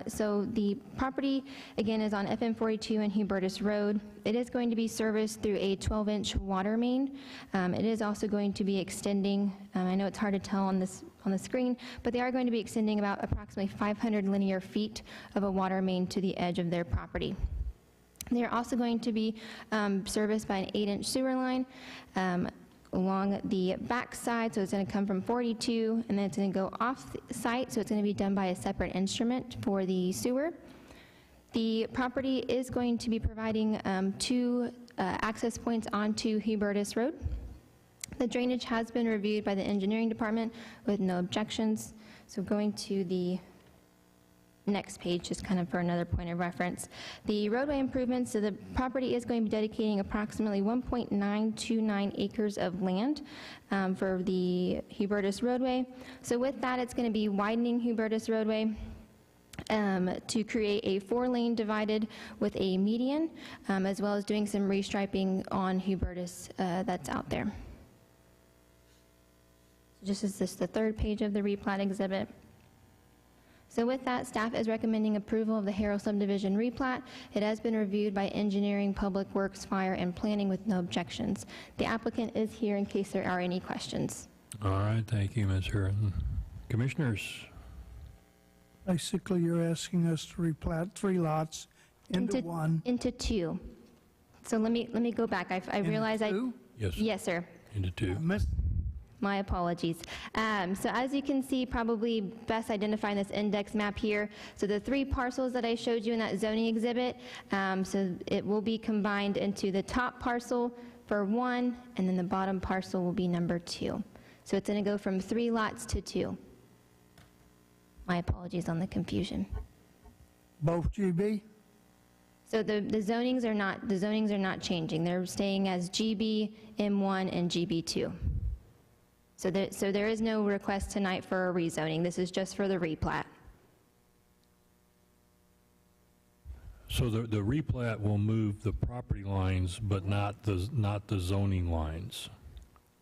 So the property, again, is on FM 42 and Hubertus Road. It is going to be serviced through a 12-inch water main. It is also going to be extending, I know it's hard to tell on the screen, but they are going to be extending about approximately 500 linear feet of a water main to the edge of their property. They are also going to be serviced by an 8-inch sewer line along the back side, so it's going to come from 42, and then it's going to go off site, so it's going to be done by a separate instrument for the sewer. The property is going to be providing 2 access points onto Hubertus Road. The drainage has been reviewed by the engineering department with no objections. So going to the next page, just kind of for another point of reference. The roadway improvements, so the property is going to be dedicating approximately 1.929 acres of land for the Hubertus roadway. So with that, it's going to be widening Hubertus roadway to create a 4-lane divided with a median, as well as doing some restriping on Hubertus that's out there. So just as this is the 3rd page of the replat exhibit. So with that, staff is recommending approval of the Herald subdivision replat. It has been reviewed by engineering, public works, fire, and planning with no objections. The applicant is here in case there are any questions. All right, thank you, Ms. Harrison. Commissioners? Basically, you're asking us to replat 3 lots into 1. Into 2. So let me go back. I realize Yes. Yes, sir. Into 2. My apologies. So as you can see, probably best identifying this index map here. So the 3 parcels that I showed you in that zoning exhibit, so it will be combined into the top parcel for 1, and then the bottom parcel will be number 2. So it's going to go from 3 lots to 2. My apologies on the confusion. Both GB? So the zonings are not changing. They're staying as GB, M1, and GB2. So there is no request tonight for a rezoning. This is just for the replat. So the replat will move the property lines, but not the zoning lines.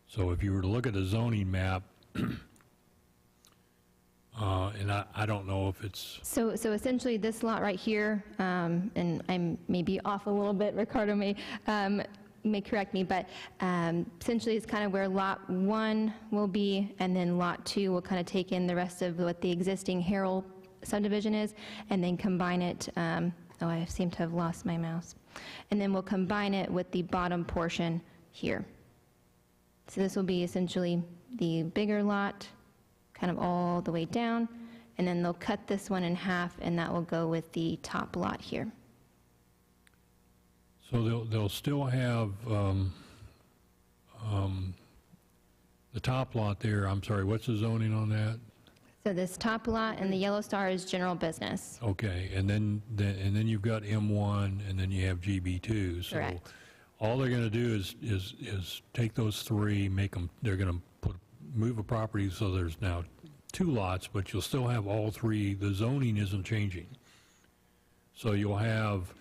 So if you were to look at a zoning map, and I don't know if it's... So essentially, this lot right here, and I may be off a little bit, Ricardo may correct me, but essentially it's kind of where Lot 1 will be, and then Lot 2 will kind of take in the rest of what the existing Herald subdivision is, and then combine it, oh, I seem to have lost my mouse, and then we'll combine it with the bottom portion here. So this will be essentially the bigger lot, kind of all the way down, and then they'll cut this one in half, and that will go with the top lot here. So they'll still have the top lot there. I'm sorry, what's the zoning on that? So this top lot and the yellow star is general business. Okay, and then you've got M1, and then you have GB2. So Correct. all they're going to do is take those three, they're going to move a property so there's now 2 lots, but you'll still have all 3. The zoning isn't changing. So you'll have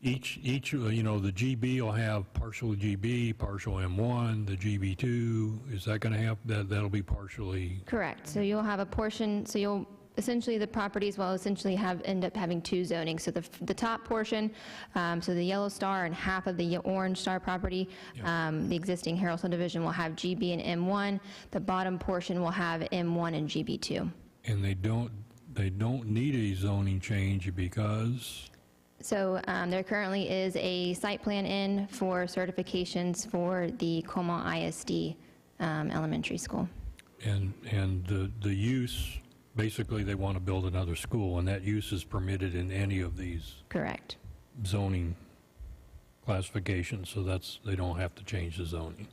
each the GB will have partial GB, partial M1, the GB2, is that going to have, that'll be partially? Correct. So you'll have a portion, so you'll, essentially the properties will essentially end up having 2 zonings. So the top portion, so the yellow star and half of the orange star property, the existing Herald subdivision will have GB and M1. The bottom portion will have M1 and GB2. And they don't need a zoning change because? So there currently is a site plan in for certifications for the Como ISD elementary school. And the use, basically they want to build another school, and that use is permitted in any of these Correct. zoning classifications, so they don't have to change the zoning.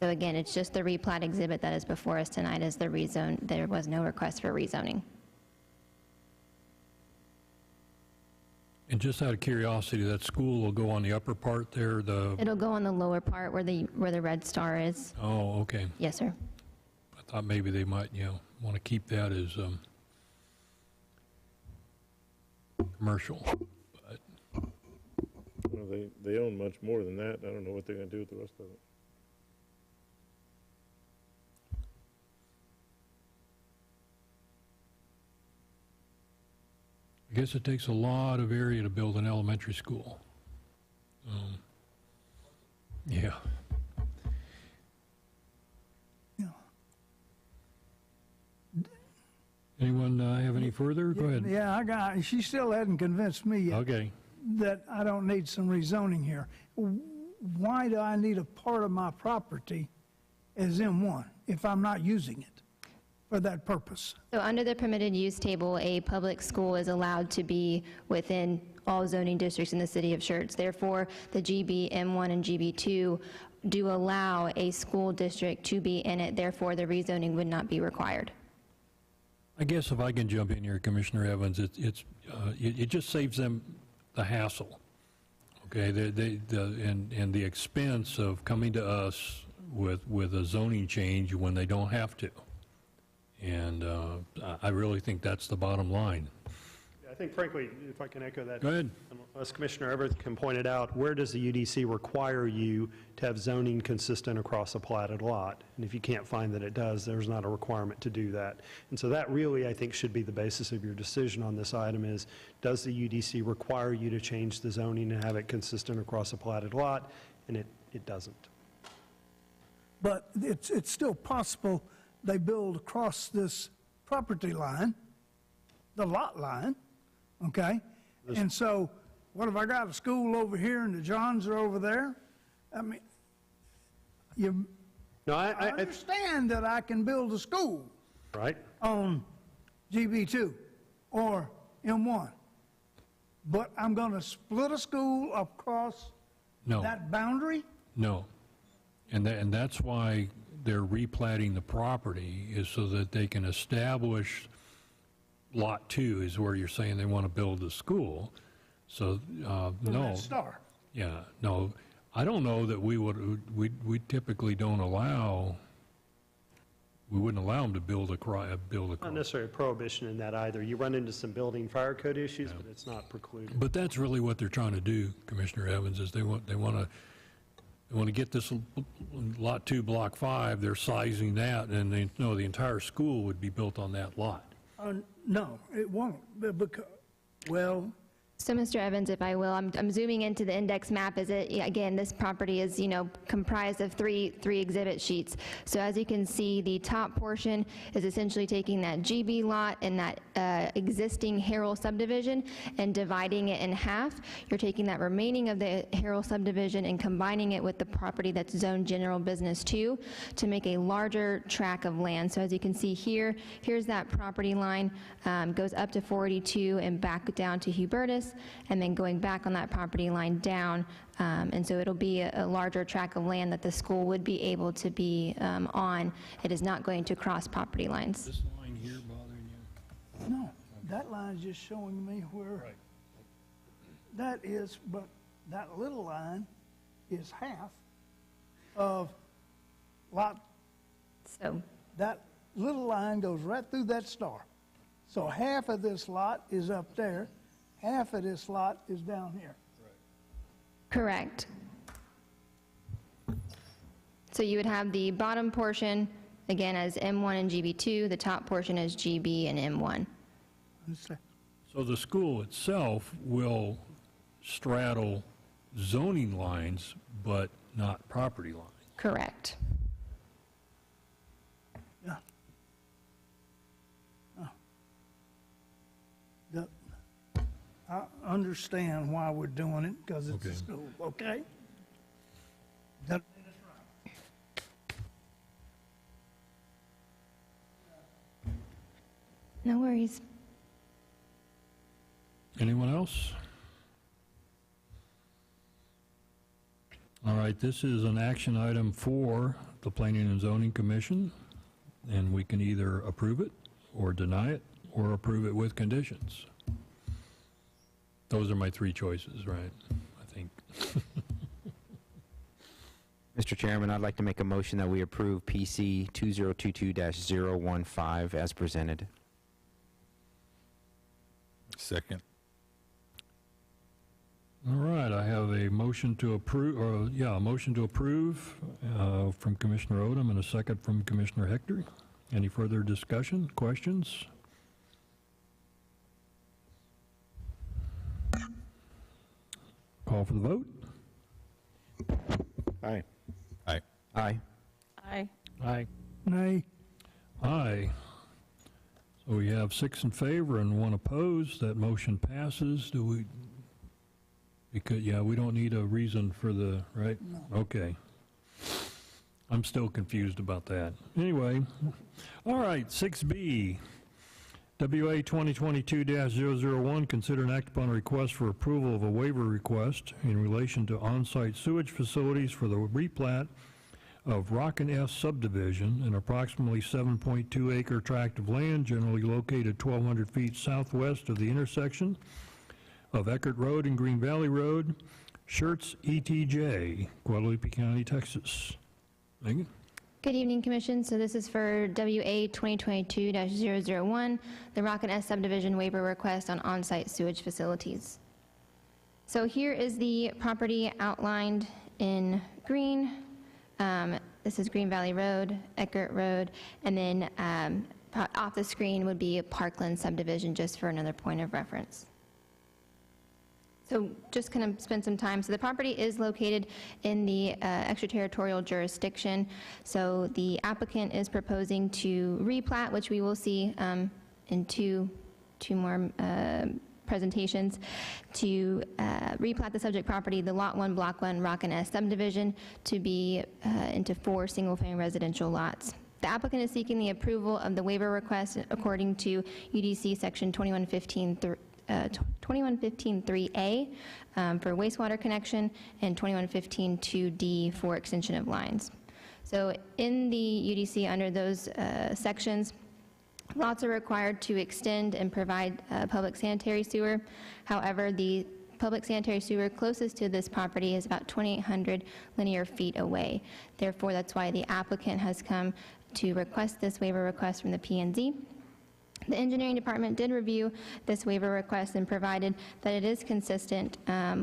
So again, it's just the replat exhibit that is before us tonight is the rezone. There was no request for rezoning. And just out of curiosity, that school will go on the upper part there, It'll go on the lower part where the red star is. Oh, okay. Yes, sir. I thought maybe they might, want to keep that as commercial. But Well, they own much more than that. I don't know what they're going to do with the rest of it. I guess it takes a lot of area to build an elementary school. Yeah. Anyone have any further? Go ahead. Yeah, she still hadn't convinced me yet Okay. that I don't need some rezoning here. Why do I need a part of my property as M1 if I'm not using it for that purpose? So under the permitted use table, a public school is allowed to be within all zoning districts in the city of Schertz. Therefore, the GB, M1, and GB2 do allow a school district to be in it. Therefore, the rezoning would not be required. I guess if I can jump in here, Commissioner Evans, it just saves them the hassle, okay? And the expense of coming to us with a zoning change when they don't have to. And I really think that's the bottom line. I think frankly, if I can echo that. Go ahead. As Commissioner Everett can point it out, where does the UDC require you to have zoning consistent across a platted lot? And if you can't find that it does, there's not a requirement to do that. And so that really, I think, should be the basis of your decision on this item is, does the UDC require you to change the zoning and have it consistent across a platted lot? And it doesn't. But it's still possible they build across this property line, the lot line, okay? And so, what if I got a school over here and the Johns are over there? I mean, I understand that I can build a school Right? on GB2 or M1, but I'm going to split a school across No. that boundary? No. And that's why they're replatting the property, is so that they can establish Lot 2 is where you're saying they want to build the school. So, from no, that star. yeah, no, I don't know that we we typically don't allow, we wouldn't allow them to build Not necessarily a prohibition in that either. You run into some building fire code issues, but it's not precluded. But that's really what they're trying to do, Commissioner Evans, is they want to get this Lot 2, Block 5, they're sizing that, and they know the entire school would be built on that lot. No, it won't, because, well, So, Mr. Evans, if I will, I'm zooming into the index map. Again, this property is, comprised of three exhibit sheets. So as you can see, the top portion is essentially taking that GB lot and that existing Herald subdivision and dividing it in half. You're taking that remaining of the Herald subdivision and combining it with the property that's zoned general business 2 to make a larger tract of land. So as you can see here, here's that property line, goes up to 482 and back down to Hubertus, and then going back on that property line down. And so it'll be a larger tract of land that the school would be able to be on. It is not going to cross property lines. This line here bothering you? no, that line's just showing me where that is, but that little line is half of lot, So that little line goes right through that star. So half of this lot is up there, half of this lot is down here. correct. So you would have the bottom portion, again, as M1 and GB2, the top portion as GB and M1. So the school itself will straddle zoning lines, but not property lines. Correct. Yeah. Oh. I understand why we're doing it, because it's a Okay. school, okay? That- No worries. Anyone else? All right, this is an action item for the Planning and Zoning Commission, and we can either approve it, or deny it, or approve it with conditions. Those are my three choices, right? I think. Mr. Chairman, I'd like to make a motion that we approve PC 2022-015 as presented. Second. All right, I have a motion to approve, a motion to approve from Commissioner Odom and a second from Commissioner Hector. Any further discussion, questions? Call for the vote. Aye. Aye. Aye. Aye. Aye. Nay, Aye. So we have 6 in favor and 1 opposed. That motion passes. Do we, because, we don't need a reason for the, right? Okay. I'm still confused about that. Anyway, all right, 6B. WA 2022-001, consider and act upon a request for approval of a waiver request in relation to on-site sewage facilities for the replat of Rockin' S Subdivision, an approximately 7.2-acre tract of land generally located 1,200 feet southwest of the intersection of Eckert Road and Green Valley Road, Schertz, ETJ, Guadalupe County, Texas. Megan? Good evening, Commission. So this is for WA 2022-001, the Rockin' S Subdivision waiver request on on-site sewage facilities. So here is the property outlined in green. This is Green Valley Road, Eckert Road, and then off the screen would be a Parkland subdivision, just for another point of reference. So just kind of spend some time. So the property is located in the extraterritorial jurisdiction. So the applicant is proposing to replat, which we will see in two more presentations, to replat the subject property, the Lot 1, Block 1, Rockin' S subdivision, to be into 4 single-family residential lots. The applicant is seeking the approval of the waiver request according to UDC Section 2115-3A for wastewater connection and 2115-2D for extension of lines. So in the UDC, under those sections, lots are required to extend and provide public sanitary sewer. However, the public sanitary sewer closest to this property is about 2,800 linear feet away. Therefore, that's why the applicant has come to request this waiver request from the P&Z. The engineering department did review this waiver request and provided that it is consistent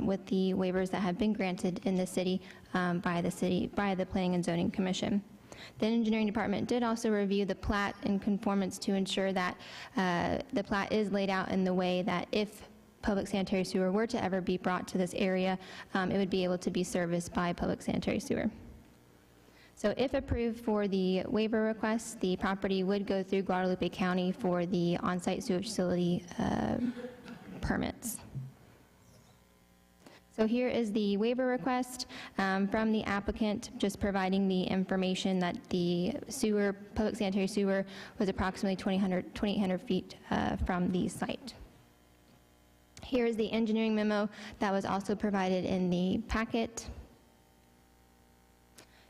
with the waivers that have been granted in the city by the Planning and Zoning Commission. The engineering department did also review the plat in conformance to ensure that the plat is laid out in the way that if public sanitary sewer were to ever be brought to this area, it would be able to be serviced by public sanitary sewer. So if approved for the waiver request, the property would go through Guadalupe County for the on-site sewage facility permits. So here is the waiver request from the applicant, just providing the information that the sewer, public sanitary sewer, was approximately 2,800 feet from the site. Here is the engineering memo that was also provided in the packet.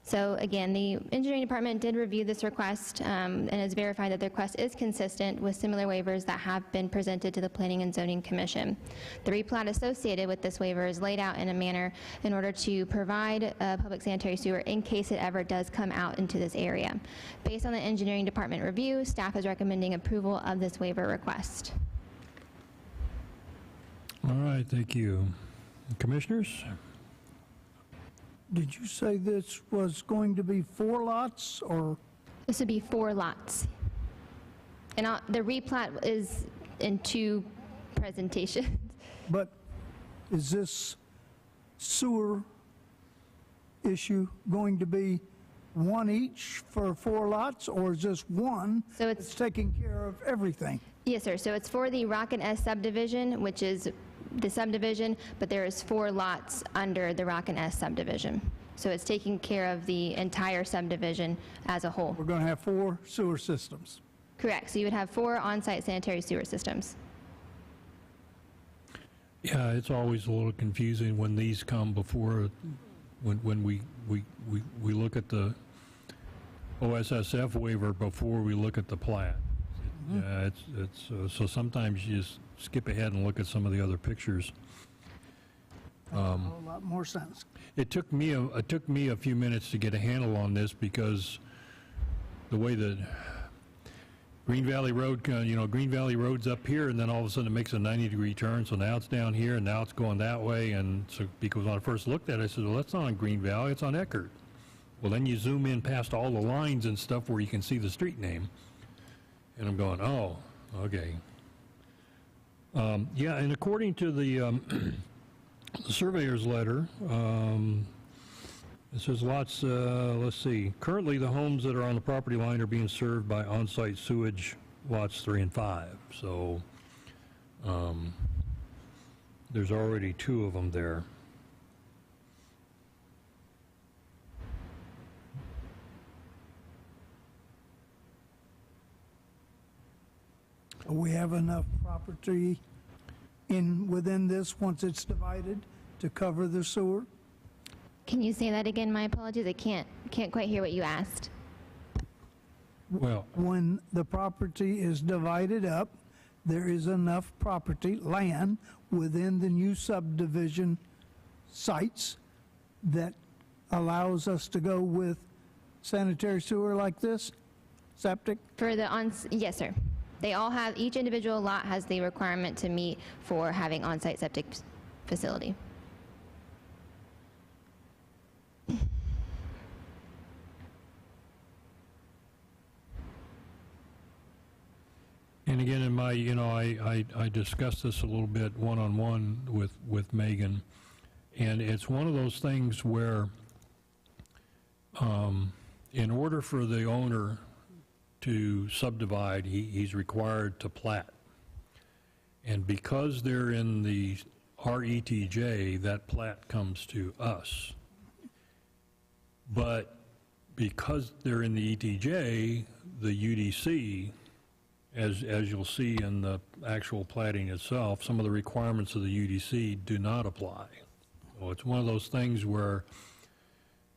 So again, the engineering department did review this request and has verified that the request is consistent with similar waivers that have been presented to the Planning and Zoning Commission. The replat associated with this waiver is laid out in a manner in order to provide public sanitary sewer in case it ever does come out into this area. Based on the engineering department review, staff is recommending approval of this waiver request. All right, thank you. Commissioners? Did you say this was going to be 4 lots, or? This would be 4 lots. And the replat is in 2 presentations. But is this sewer issue going to be 1 each for 4 lots, or is this one So that's taking care of everything? Yes, sir. So it's for the Rock and S subdivision, which is the subdivision, but there is 4 lots under the Rock and S subdivision. So it's taking care of the entire subdivision as a whole. We're going to have 4 sewer systems. Correct. So you would have 4 on-site sanitary sewer systems. Yeah, it's always a little confusing when these come before, when we look at the OSSF waiver before we look at the plat. Yeah, so sometimes you just skip ahead and look at some of the other pictures. A whole lot more sense. It took me a few minutes to get a handle on this because the way that Green Valley Road, Green Valley Road's up here, and then all of a sudden it makes a 90-degree turn, so now it's down here, and now it's going that way, and so because when I first looked at it, I said, well, that's not on Green Valley, it's on Eckert. Well, then you zoom in past all the lines and stuff where you can see the street name, and I'm going, oh, okay. Yeah, and according to the surveyor's letter, it says lots, let's see, currently the homes that are on the property line are being served by on-site sewage lots 3 and 5. So there's already 2 of them there. We have enough property within this, once it's divided, to cover the sewer? Can you say that again? My apologies. I can't quite hear what you asked. Well, when the property is divided up, there is enough property, land, within the new subdivision sites that allows us to go with sanitary sewer like this, septic? For the yes, sir. They all have, each individual lot has the requirement to meet for having on-site septic facility. and again, in my, I discussed this a little bit one-on-one with Megan, and it's one of those things where in order for the owner to subdivide, he's required to plat. And because they're in the RETJ, that plat comes to us. But because they're in the ETJ, the UDC, as you'll see in the actual platting itself, some of the requirements of the UDC do not apply. So it's one of those things where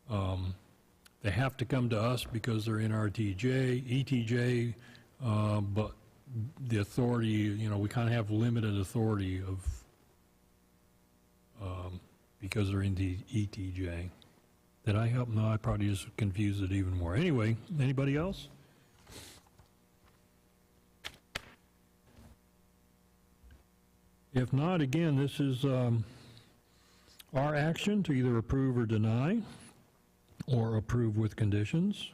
they have to come to us because they're in ETJ, but the authority, we kind of have limited authority because they're in the ETJ. Did I help? No, I probably just confused it even more. Anyway, anybody else? If not, again, this is our action to either approve or deny, or approve with conditions.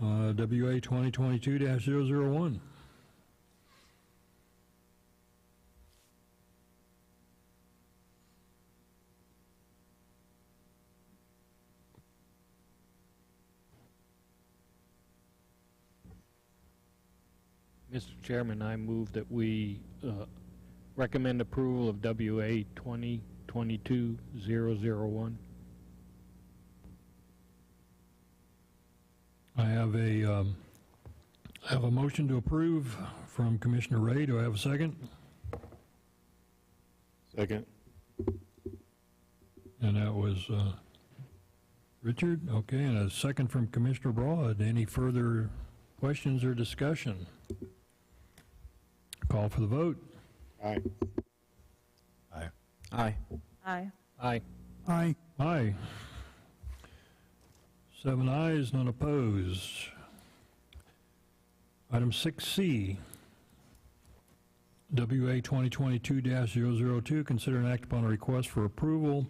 WA 2022-001. Mr. Chairman, I move that we recommend approval of WA 2022-001. I have a motion to approve from Commissioner Ray. Do I have a second? Second. And that was Richard. Okay, and a second from Commissioner Broad. Any further questions or discussion? Call for the vote. Aye. Aye. Aye. Aye. Aye. Aye. Aye. 7 ayes, none opposed. Item 6C, WA 2022-002, consider and act upon a request for approval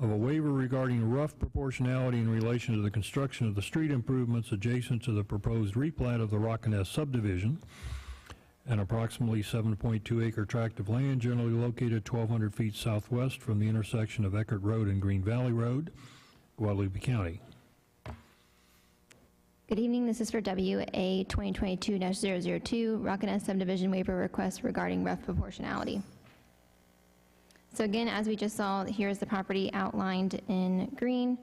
of a waiver regarding rough proportionality in relation to the construction of the street improvements adjacent to the proposed replat of the Rockiness Subdivision, an approximately 7.2 acre tract of land generally located 1,200 feet southwest from the intersection of Eckert Road and Green Valley Road, Guadalupe County. Good evening, this is for WA 2022-002, Rockiness Subdivision Waiver Request regarding rough proportionality. So again, as we just saw, here's the property outlined in green.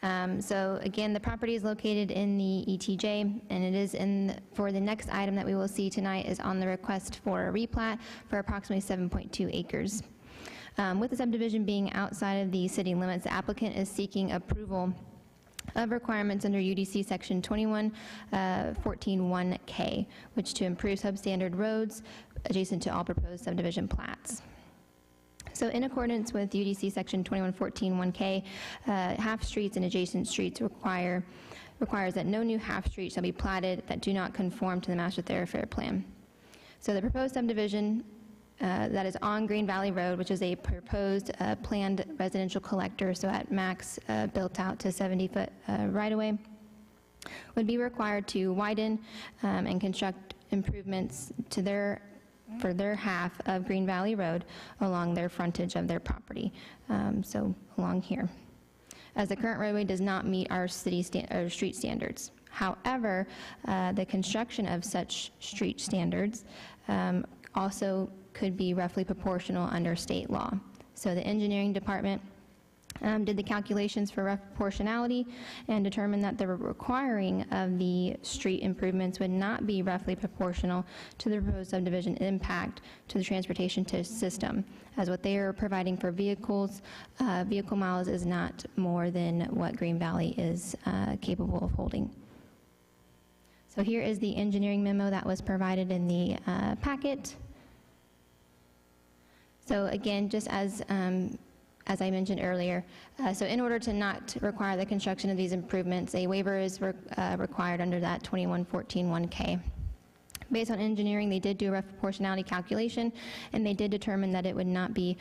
So again, the property is located in the ETJ, and it is for the next item that we will see tonight is on the request for a replat for approximately 7.2 acres. With the subdivision being outside of the city limits, the applicant is seeking approval of requirements under UDC Section 2114-1K, which to improve substandard roads adjacent to all proposed subdivision plats. So in accordance with UDC Section 2114-1K, half streets and adjacent streets requires that no new half streets shall be platted that do not conform to the Master Thoroughfare Plan. So the proposed subdivision that is on Green Valley Road, which is a proposed planned residential collector, so at max built out to 70-foot right-of-way, would be required to widen and construct improvements to for their half of Green Valley Road along their frontage of their property, so along here, as the current roadway does not meet our street standards. However, the construction of such street standards also could be roughly proportional under state law. So the engineering department did the calculations for rough proportionality and determined that the requiring of the street improvements would not be roughly proportional to the proposed subdivision impact to the transportation system, as what they are providing for vehicles, vehicle miles is not more than what Green Valley is capable of holding. So here is the engineering memo that was provided in the packet. So again, just as I mentioned earlier, so in order to not require the construction of these improvements, a waiver is required under that 2114-1K. Based on engineering, they did do a rough proportionality calculation, and they did determine that it would not be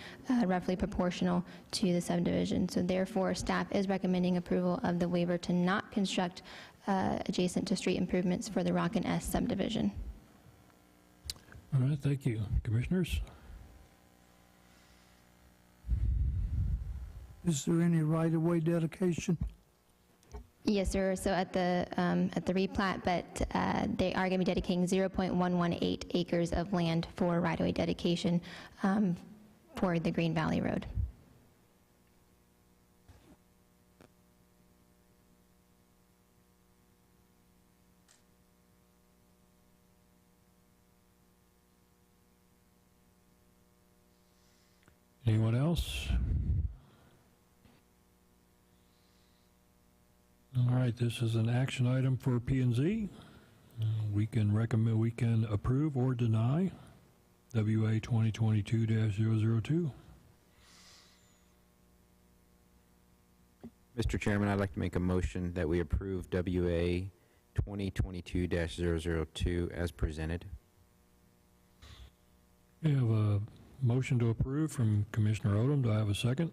roughly proportional to the subdivision. So therefore, staff is recommending approval of the waiver to not construct adjacent to street improvements for the Rockiness subdivision. All right, thank you. Commissioners? Is there any right-of-way dedication? Yes, sir. So at the replat, but they are going to be dedicating 0.118 acres of land for right-of-way dedication for the Green Valley Road. Anyone else? All right, this is an action item for P&Z. We can approve or deny WA 2022-002. Mr. Chairman, I'd like to make a motion that we approve WA 2022-002 as presented. We have a motion to approve from Commissioner Odom. Do I have a second?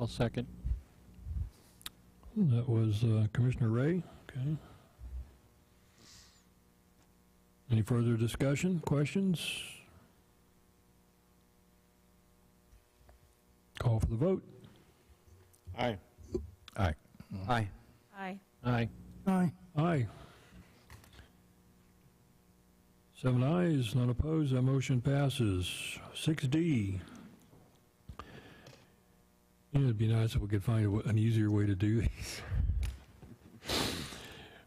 I'll second. That was Commissioner Ray. Okay. Any further discussion, questions? Call for the vote. Aye. Aye. Aye. Aye. Aye. Aye. Aye. 7 ayes, none opposed, that motion passes. 6D. It'd be nice if we could find an easier way to do these.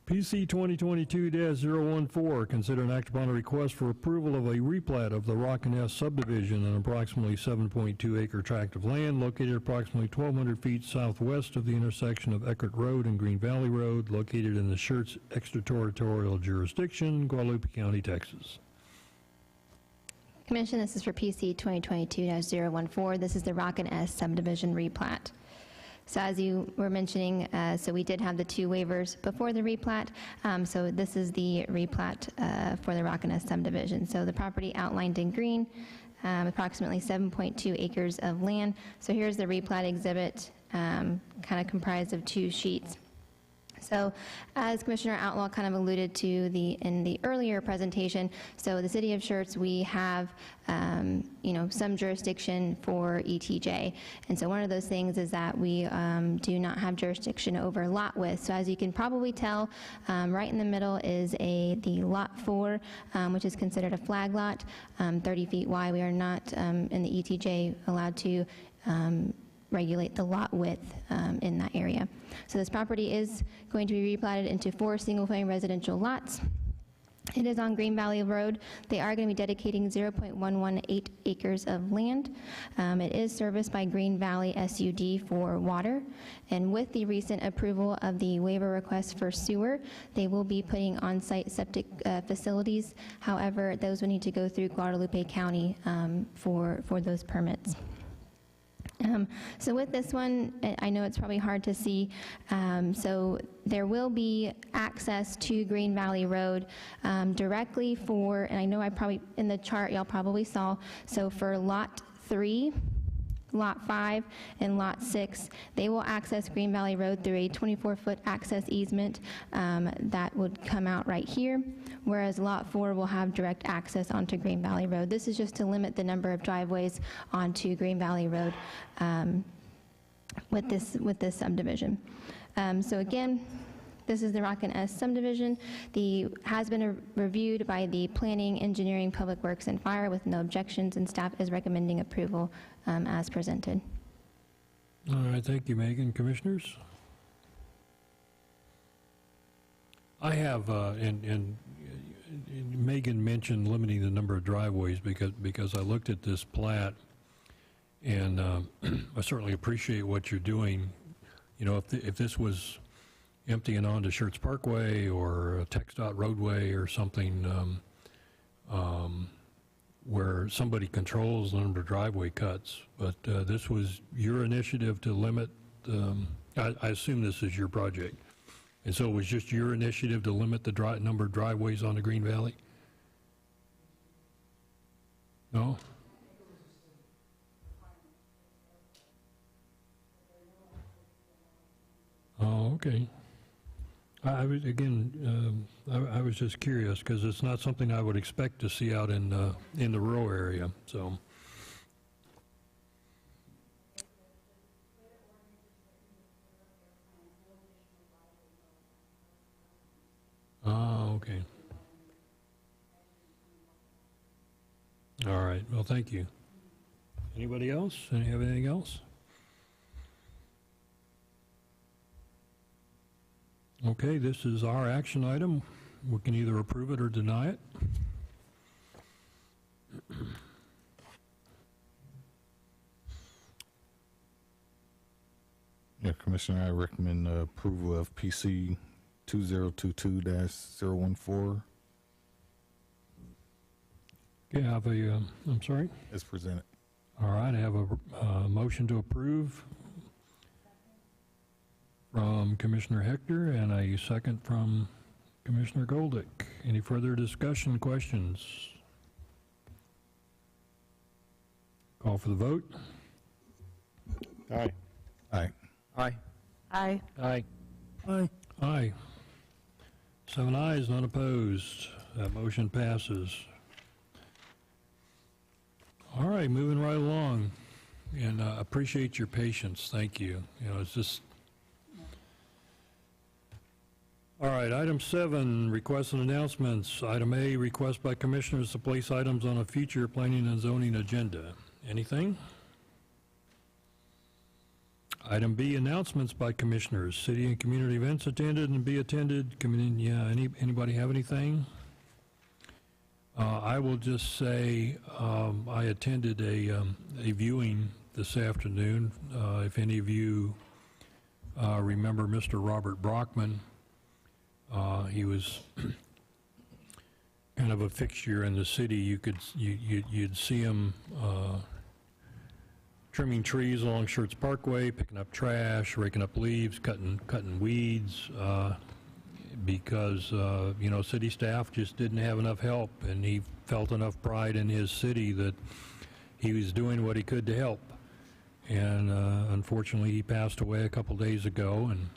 PC 2022-014, consider and act upon a request for approval of a replat of the Rock and S Subdivision, an approximately 7.2 acre tract of land located approximately 1,200 feet southwest of the intersection of Eckert Road and Green Valley Road, located in the Schertz extraterritorial jurisdiction, Guadalupe County, Texas. Commission, this is for PC 2022-014. This is the Rock and S Subdivision replat. So as you were mentioning, so we did have the 2 waivers before the replat. So this is the replat for the Rock and S subdivision. So the property outlined in green, approximately 7.2 acres of land. So here's the replat exhibit, kind of comprised of 2 sheets. So as Commissioner Outlaw kind of alluded to in the earlier presentation, so the city of Schertz, we have some jurisdiction for ETJ. And so one of those things is that we do not have jurisdiction over lot width. So as you can probably tell, right in the middle is the lot 4, which is considered a flag lot, 30 feet wide. We are not in the ETJ allowed to regulate the lot width in that area. So this property is going to be replatted into 4 single-family residential lots. It is on Green Valley Road. They are going to be dedicating 0.118 acres of land. It is serviced by Green Valley SUD for water. And with the recent approval of the waiver request for sewer, they will be putting on-site septic facilities. However, those will need to go through Guadalupe County for those permits. So with this one, I know it's probably hard to see, so there will be access to Green Valley Road directly for, and I know in the chart y'all probably saw, so for Lot 3, Lot 5, and Lot 6, they will access Green Valley Road through a 24-foot access easement that would come out right here, whereas Lot 4 will have direct access onto Green Valley Road. This is just to limit the number of driveways onto Green Valley Road with this subdivision. So again, this is the Rock and S subdivision. Has been reviewed by the Planning, Engineering, Public Works, and Fire with no objections, and staff is recommending approval as presented. All right, thank you, Megan. Commissioners? I have, and Megan mentioned limiting the number of driveways because I looked at this plat, and I certainly appreciate what you're doing. You know, if this was emptying onto Schertz Parkway or a TxDOT roadway or something where somebody controls the number of driveway cuts, but this was your initiative to limit, I assume this is your project, and so it was just your initiative to limit the number of driveways on the Green Valley? No? Oh, okay. I was, again, I was just curious because it's not something I would expect to see out in the rural area, so. Oh, okay. All right, well, thank you. Anybody else? Have anything else? Okay, this is our action item. We can either approve it or deny it. Yeah, Commissioner, I recommend approval of PC 2022-014 Okay, I have a, I'm sorry? as presented. All right, I have a motion to approve. from Commissioner Hector and a second from Commissioner Goldick. Any further discussion, questions? Call for the vote. Aye. Aye. Aye. Aye. Aye. Aye. Aye. 7 ayes, none opposed. That motion passes. All right, moving right along. And appreciate your patience. Thank you. You know, it's just... All right, item 7, requests and announcements. Item A, request by commissioners to place items on a future planning and zoning agenda. Anything? Item B, announcements by commissioners. City and community events attended and be attended. Anybody have anything? I will just say I attended a viewing this afternoon. If any of you remember Mr. Robert Brockman, he was kind of a fixture in the city. You'd see him trimming trees along Schertz Parkway, picking up trash, raking up leaves, cutting weeds, because city staff just didn't have enough help, and he felt enough pride in his city that he was doing what he could to help. And unfortunately, he passed away a couple days ago, and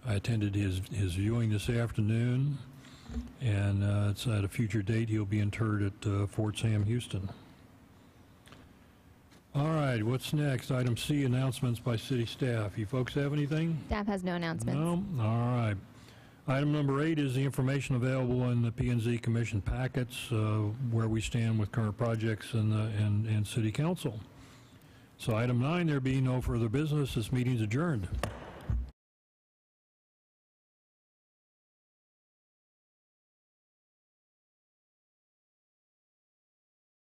I attended his viewing this afternoon, and it's at a future date. He'll be interred at Fort Sam, Houston. All right, what's next? Item C, announcements by city staff. You folks have anything? Staff has no announcements. No? All right. Item number 8 is the information available in the P&Z Commission packets, where we stand with current projects and City Council. So item 9, there being no further business, this meeting's adjourned.